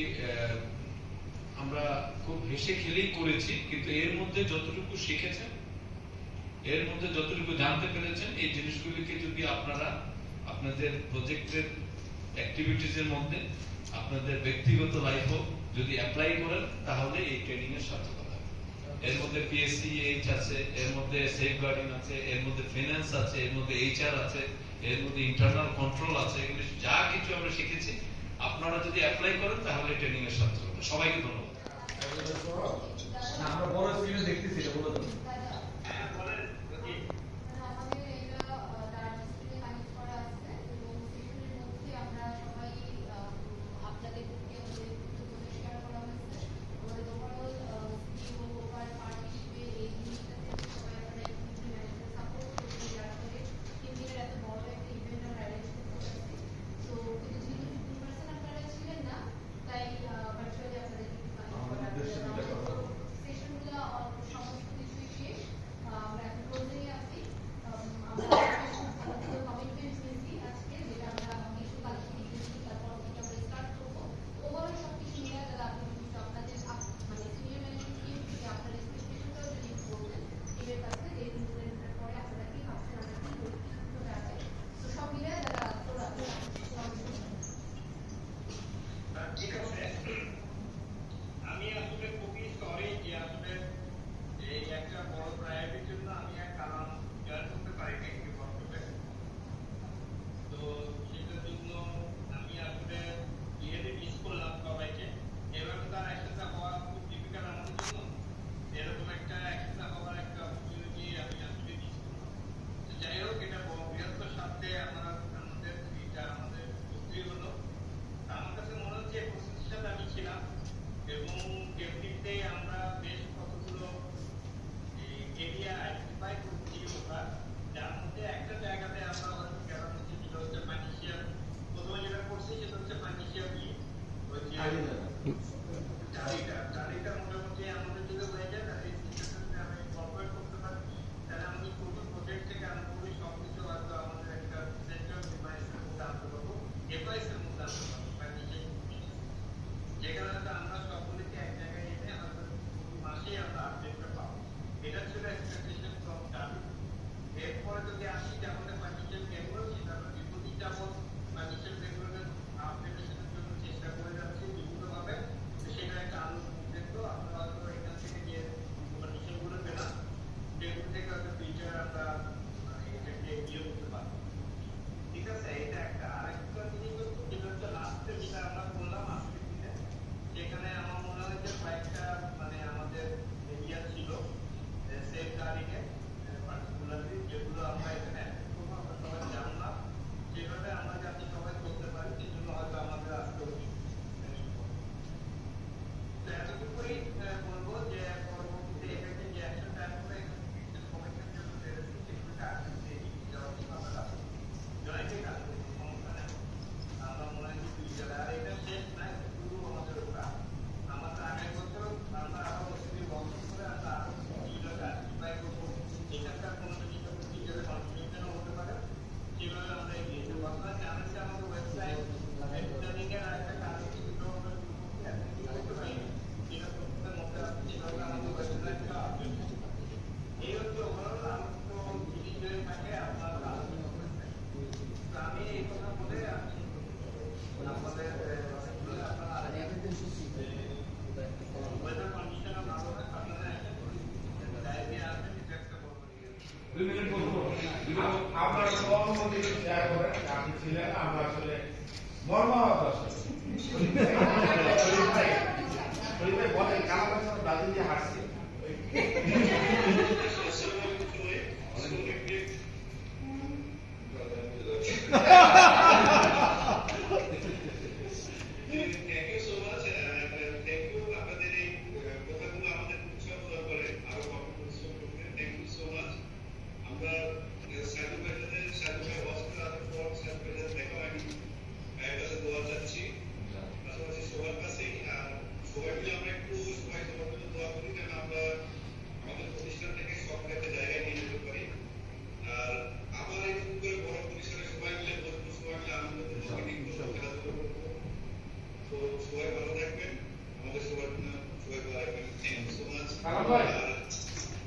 আমরা খুব হেসে খেলেই করেছি, কিন্তু এর মধ্যে যতটুকু শিখেছেন, এর মধ্যে যতটুকু জানতে পেরেছেন, এই জিনিসগুলিকে যদি আপনারা আপনাদের প্রজেক্টের অ্যাক্টিভিটিজ এর মধ্যে আপনাদের ব্যক্তিগত লাইফও যদি অ্যাপ্লাই করেন, তাহলে এই ট্রেনিং এর সার্থকতা হবে। এর মধ্যে PSCH আছে, এর মধ্যে সেফগার্ডিং আছে, এর মধ্যে ফিনান্স আছে, এর মধ্যে HR আছে, এর মধ্যে ইন্টারনাল কন্ট্রোল আছে। এগুলো যা কিছু আমরা শিখেছি আপনারা যদি অ্যাপ্লাই করেন তাহলে ট্রেনিং এর সার্থকতা। সবাইকে ধন্যবাদ। আমরা বড় স্ক্রিনে দেখতেছি, এটা বলে দাও।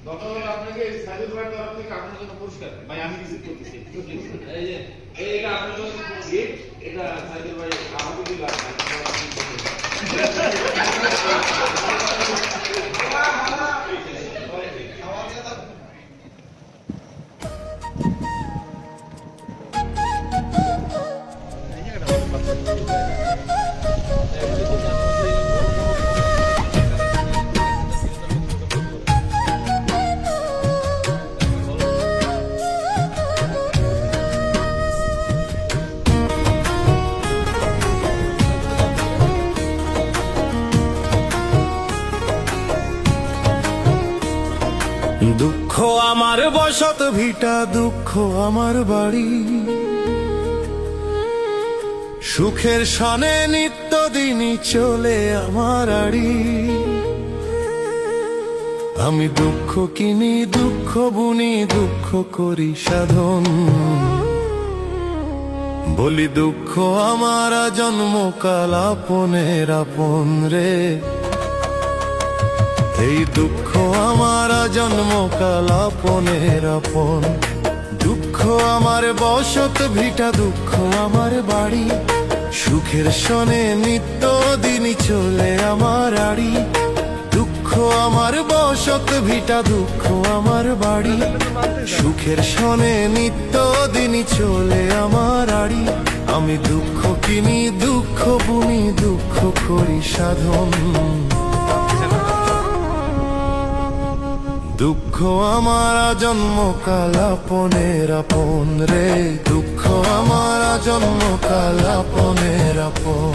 ধন্যবাদ আপনাকে সাইদুল ভাইয়ের তরফ থেকে আপনার জন্য পুরস্কার ভাই আমি রিসিভ করতেছি এই যে এটা আপনার জন্য গিফট এটা সাইদুল ভাই আমাকে দিলাম দুঃখ আমার বসত ভিটা, দুঃখ আমার বাড়ি, সুখের সনে নিত্যদিনই চলে আমার আড়ি। আমি দুঃখ কিনি, দুঃখ বুনি, দুঃখ করি সাধন, বলি দুঃখ আমার জন্মকাল আপনের আপন রে। এই দুঃখ আমার জন্মকাল আপনের আপন, দুঃখ আমার বসত ভিটা, দুঃখ আমার বাড়ি, সুখের সনে নিত্য দিনই চলে আমার আড়ি। দুঃখ আমার বসত ভিটা, দুঃখ আমার বাড়ি, সুখের সনে নিত্য দিনই চলে আমার আড়ি। আমি দুঃখ কিনি, দুঃখ বুনি, দুঃখ করি সাধন, দুঃখ আমার জন্মকাল আপনের আপন রে। দুঃখ আমার জন্মকাল আপনের আপন।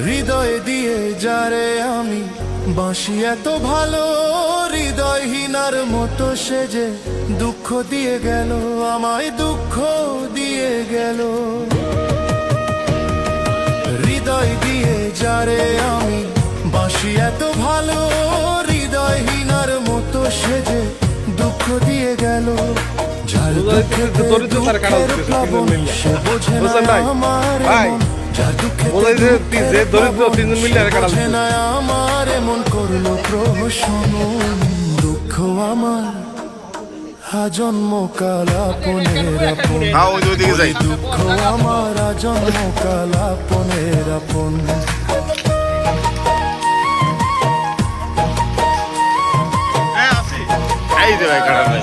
হৃদয় দিয়ে যারে আমি বাঁশি এত ভালো, হৃদয়হীনার মতো সে যে দুঃখ দিয়ে গেল, আমায় দুঃখ দিয়ে গেল। হৃদয় দিয়ে যারে আমি বাঁশি এত ভালো, হৃদয়হীনার মতো সে যে দুঃখ দিয়ে গেল। যার দুঃখের প্লাবন সে বোঝে না আমার মন, যার দুঃখের বোঝে না আমার এমন করলো প্রহসন। দুঃখ আমার জন্মকাল আপনের আপন, দুঃখ আমার জন্মকাল আপনের আপন। এই দে ভাই কাটা ভাই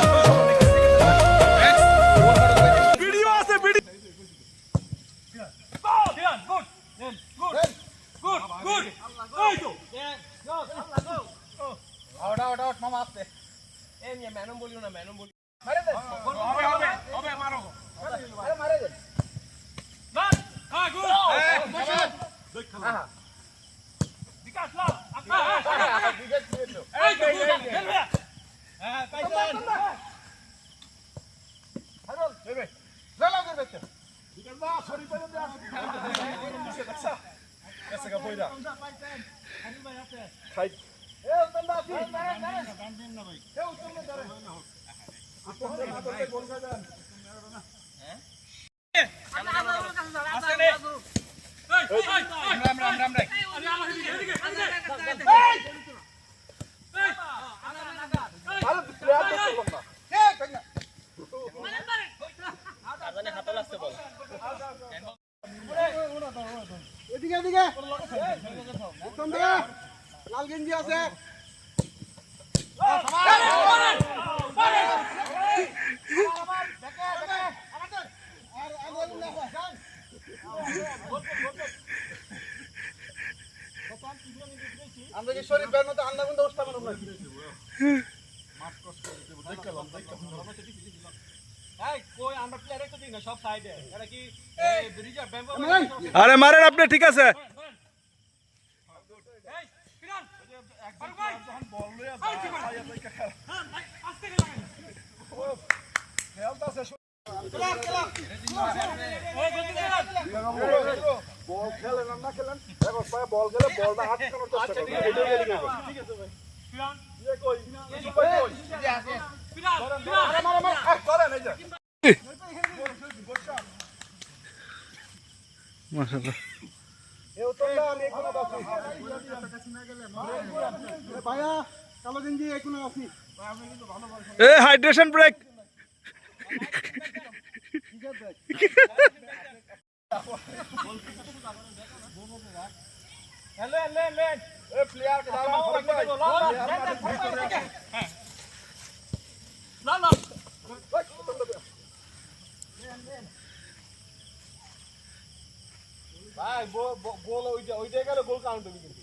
গেঞ্জি আছে আমরা কি শরীফ ভাইয়ের মতো আন্না বন্ধ অবস্থা মানব নাকি আরে মারেন আপনি, ঠিক আছে। বল খেলেন না খেলেন বল গেলে বলটা আটকানোর চেষ্টা করবেন। ঠিক আছে ভাই মাশাআল্লাহ। ভাইয়া কালো গেঞ্জি এখনো আছি এ হাইড্রেশন ব্রেক। ভাই গোল ওইটা গেলে গোল কাউন্ট হবে কিন্তু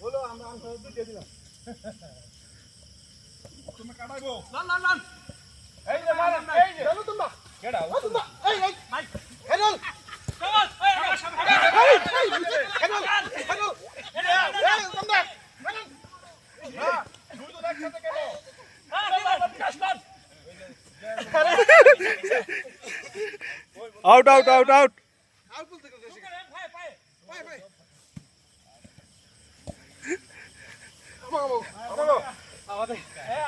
বলো আমরা দিয়ে দিলাম তুমি কাটাইবো এই যে মারেন এই যে চলো তোমরা কেডা তোমরা এই ভাই হেডল আউট আউট আউট আউট।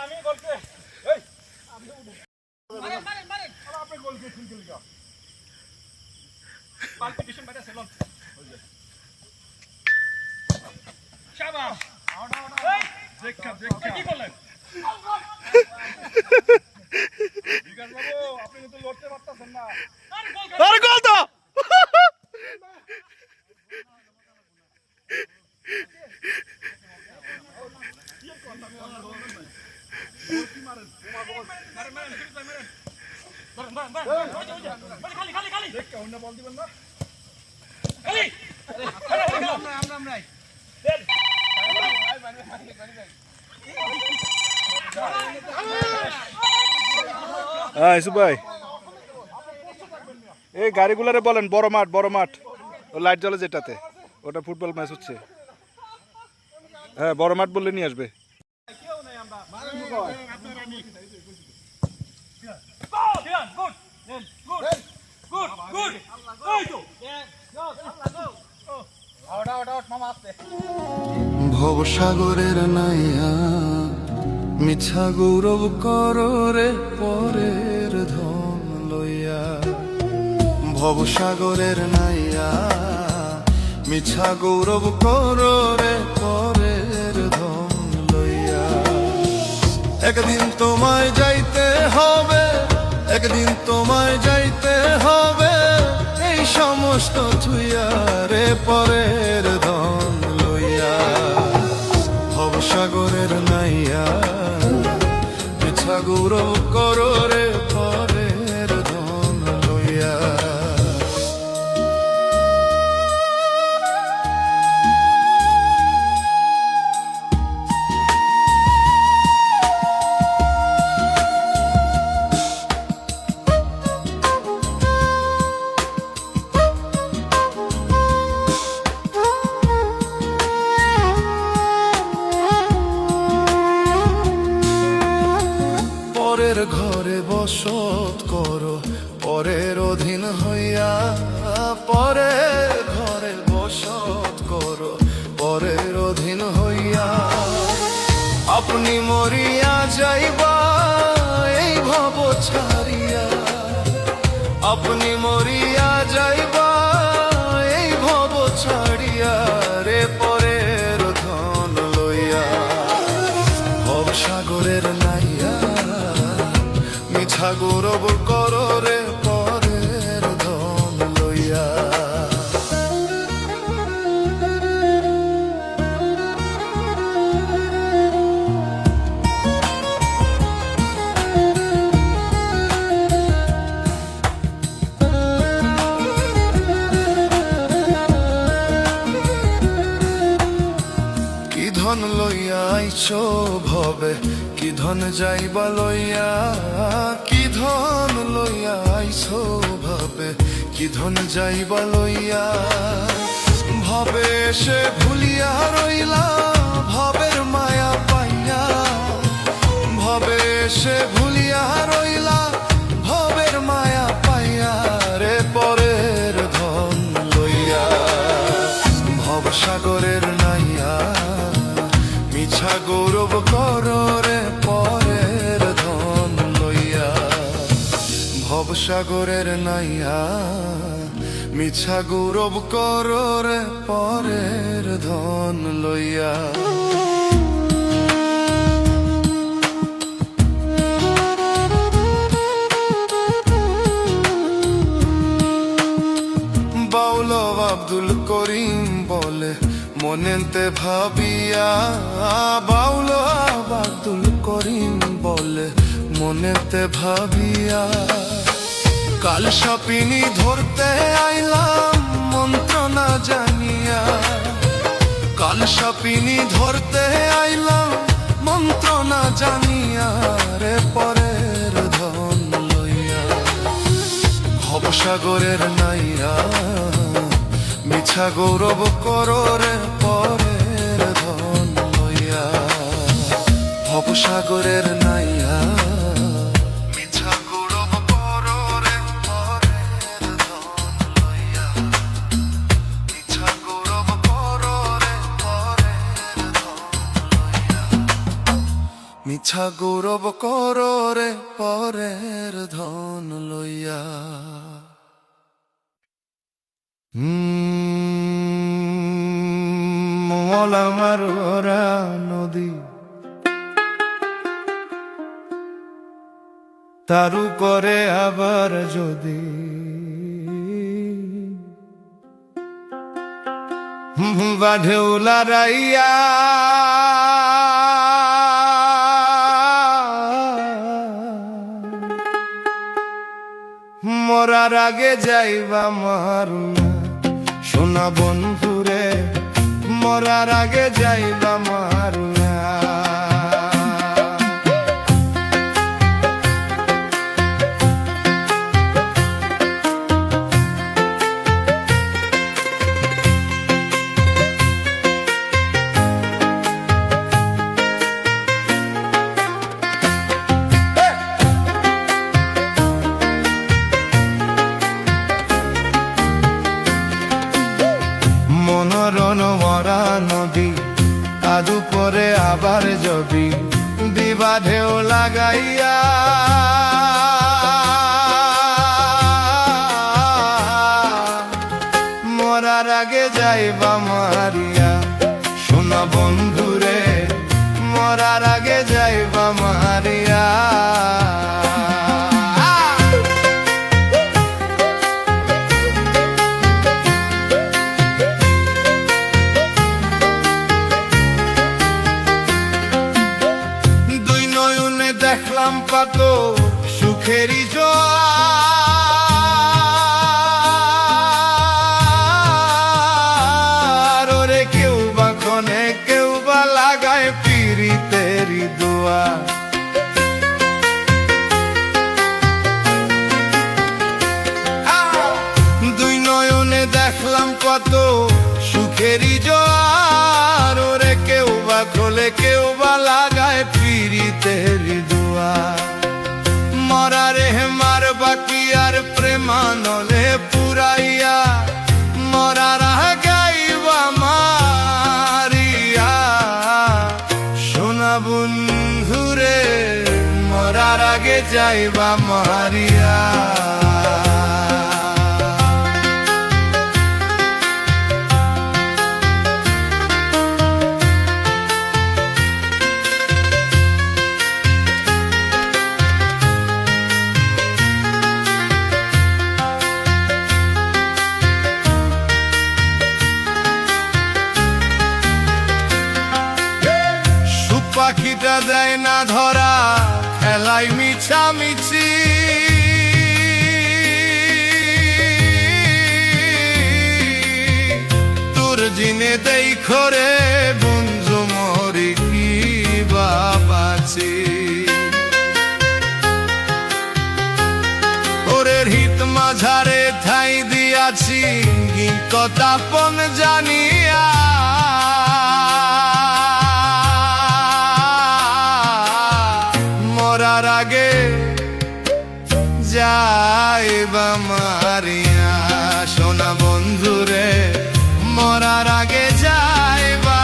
আমি বলতে আপনি গোল দিয়ে শুনতে লিখা পাল্পিটেশন বাইরে সেলন শাবাশ আউট আউট দেখা কি করলেন বিকাশ বাবু আপনি তো লড়তে পারতেছেন না আরে গোল তো ভাই এই গাড়িগুলারে বলেন বড় মাঠ ও লাইট জ্বলে যেটাতে, ওটা ফুটবল ম্যাচ হচ্ছে। হ্যাঁ বড় মাঠ বললে নিয়ে আসবে। ভবসাগরের নাইয়া মিছা গৌরব কররে পরের ধন লইয়া, ভবসাগরের নাইয়া মিছা গৌরব কররে পরের ধন লইয়া। একদিন তোমায় যাইতে হবে, একদিন তোমায় যাইতে হবে, এই সমস্ত থুইয়া রে পরের ধন লইয়া। ভবসাগরের নাইয়া মিছা গৌরব করো রে পরের ধন লইয়া। পরের ঘরে বসত করো পরের অধীন হইয়া, পরের ঘরে বসত করো পরের অধীন হইয়া। আপনি মরিয়া যাইবা এই ভব ছাড়িয়া, আপনি মরিয়া যাইবা এই ভব ছাড়িয়া রে পরের ধন লইয়া। ভবসাগরের নাইয়া মিছা গৌরব করো রে পরের ধন লইয়া। আইছো ভবে কি ধন যাইবা লইয়া কি ধন লইয়া আইছো ভাবে কি ধন যাইবা লইয়া ভবে সে ভুলিয়া রইলা ভবের মায়া পাইয়া ভবে সে ভুলিয়া রইলা ভবের মায়া পাইয়া রে পরের ধন লইয়া ভবসাগরের নাইয়া মিছা গৌরব করো রে পরের ধন লইয়া ভবসাগরের নাইয়া মিছা গৌরব করো রে পরের ধন লইয়া বাউল আব্দুল করিম বলে মনেতে ভাবিয়া বাউল আব্দুল করিম বলে মনেতে ভাবিয়া কাল সাপিনী ধরতে আইলাম মন্ত্র না জানিয়া কাল সাপিনী ধরতে আইলাম মন্ত্র না জানিয়া রে পরের ধন লইয়া ভবসাগরের নাইয়া মিছা গৌরব করো রে পরের ধন লইয়া ভবসাগরের নাইয়া মিছা গৌরব করো রে পরের ধন লইয়া মিছা গৌরব করো রে পরের ধন লইয়া মিছা গৌরব করো রে পরের ধন লইয়া আমার ওরা নদী তারু করে আবার যদি বাঢেউ লড়াইয়া মরার আগে যাইবা মারুনা সোনা বন্ধুরে মরার আগে যাইবা মারুনা মনোরণ মরা নদী আদু পরে আবার যদি দিবা ঢেউ লাগাইয়া মরার আগে যাইবা মারিয়া সোনা বন্ধুরে মরার আগে যাইবা মারিয়া দেখলাম কত সুখেরই জোয়ার ওরে কেউ বা ক্ষণে কেউ বা লাগায় পিরিতেরি দোয়া দুই নয়নে দেখলাম কত সুখেরই জোয়ার ওরে কেউ বা খোলে কেউ বা লাগায় পিরিতেরি মরারে মার বাকি আর প্রেমানলে পুরাইয়া মরার গাইবা মারিয়া সোনা বন্ধুরে মরার আগে যাইবা মারিয়া পাখিটা দেয় না ধরা খেলাই মিছামিছি তোর জিনে দেই খরে বন্ধু মরি কি মাঝারে ঠাই দিয়াছি কথা পন জানিয়া মরার আগে যাইবা মারিয়া সোনা বন্ধুরে মরার আগে যাইবা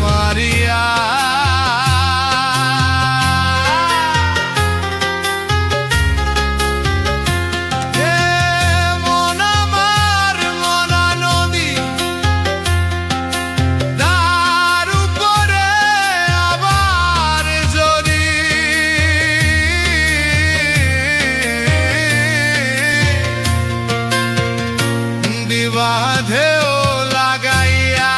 মারিয়া বাঁধেও লাগাইয়া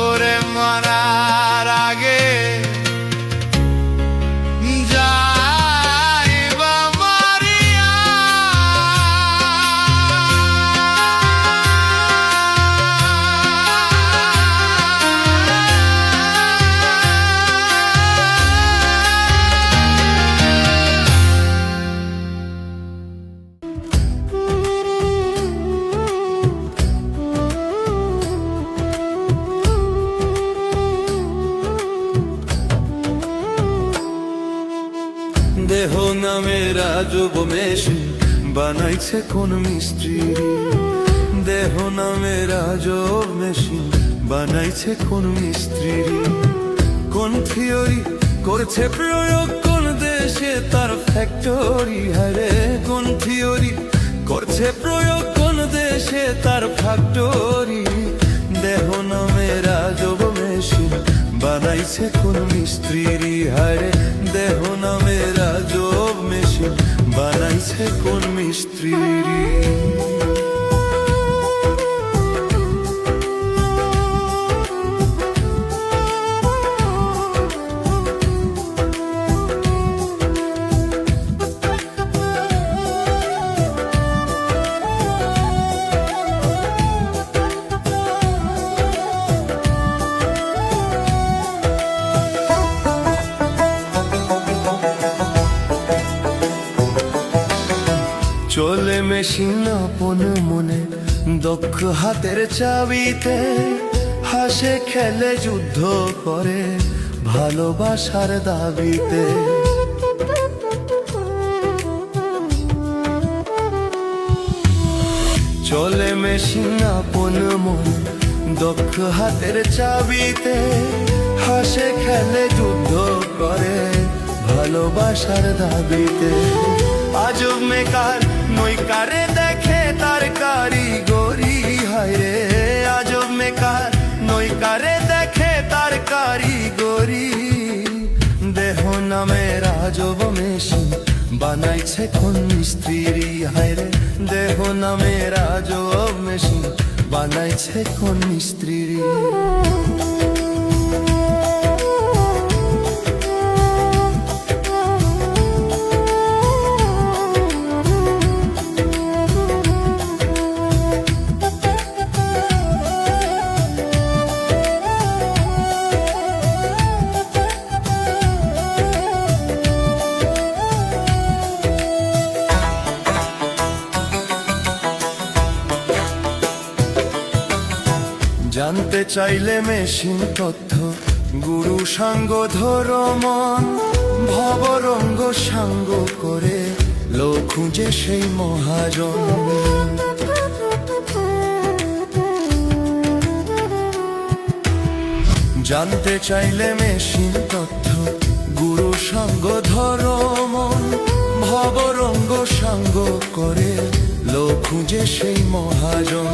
ওরে মরার আগে যাইবা মারিয়া দেহ নামের আজব মেশিন বানাইছে কোন মিস্ত্রি দেহ নামের আজব মেশিন বানাইছে কোন মিস্ত্রি কোন থিওরি করছে প্রয়োগ কোন দেশে তার ফ্যাক্টরি হারে কোন থিওরি করছে প্রয়োগ কোন দেশে তার ফ্যাক্টরি দেহ নামের আজব মেশিন বানাইছে কোন মিস্ত্রি হারে দেহ নামের আজব মেশিন বানাইছে কোন মিস্ত্রি চলে মেশিন আপন মনে দক্ষ হাতের চাবিতে হাসে খেলে যুদ্ধ করে ভালোবাসার দাবিতে চলে মেশিন আপন মনে দক্ষ হাতের চাবিতে হাসে খেলে যুদ্ধ করে ভালোবাসার দাবিতে আজব মেকার নৈকারে দেখে তার কারিগরি হায়রে আজব মেকার নৈকারে দেখে তার কারিগরি দেহ নামের আজব মেশিন বানাইছে কোন মিস্ত্রি হায়রে দেহ নামের আজব মেশিন বানাইছে কোন মিস্ত্রি জানতে চাইলে মেশিন তথ্য গুরু সাঙ্গ ধরো মন ভবরঙ্গ সাঙ্গ করে লো খুঁজে সেই মহাজন জানতে চাইলে মেশিন তথ্য গুরু সাঙ্গ ধরো মন ভবরঙ্গ সাঙ্গ করে লো খুঁজে সেই মহাজন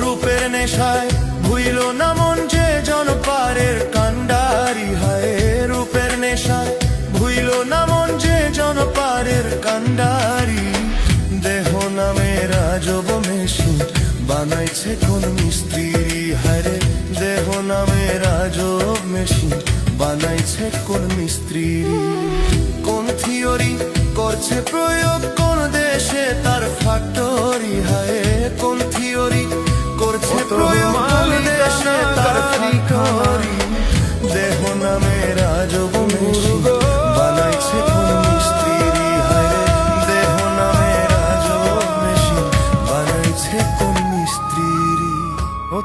রূপের নেশায় ভুইল না মন যে জনপারের কান্ডারি হায় রূপের নেশায় ভুইল না মন যে জনপারের কান্ডারি দেহ নামের আজব মেশিন বানাইছে কোন মিস্ত্রি হায়রে দেহ নামের আজব মেশিন বানাইছে কোন মিস্ত্রি কোন থিওরি করছে প্রয়োগ কোন দেশে তার ফ্যাক্টরি হায় কোন থিওরি করছে প্রয়োগ কোন দেশে তার ফ্যাক্টরি দেহ নামের আজব মেশিন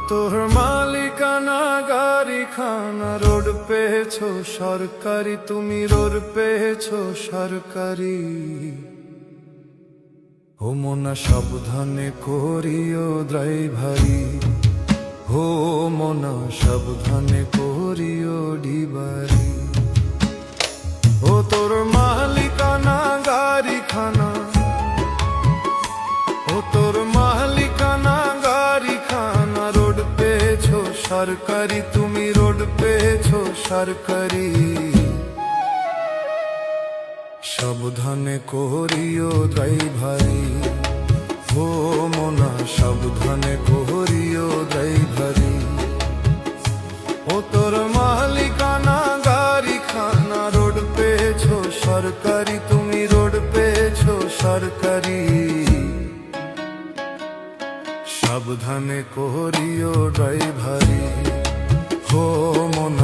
তোর মালিকানা গাড়িখানা রোড পেয়েছো সরকারি, তুমি রোড পেয়েছো সরকারি। ও মনা সাবধানে করিও ড্রাইভারি, ও মনা সাবধানে করিও ডিবারি। ও তোর মালিকানা গাড়িখানা, ও তোর মালিকানা গাড়িখানা রোড পেয়েছো সরকারি, তুমি রোড পেয়েছো সরকারি। সাবধানে করিও ড্রাইভারি, ও মনা সাবধানে করিও ড্রাইভারি। ও তোর মালিকানা গাড়িখানা রোড পেয়েছো সরকারি, তুমি রোড পেয়েছো সরকারি। সাবধানে করিও ড্রাইভারি, ও মনা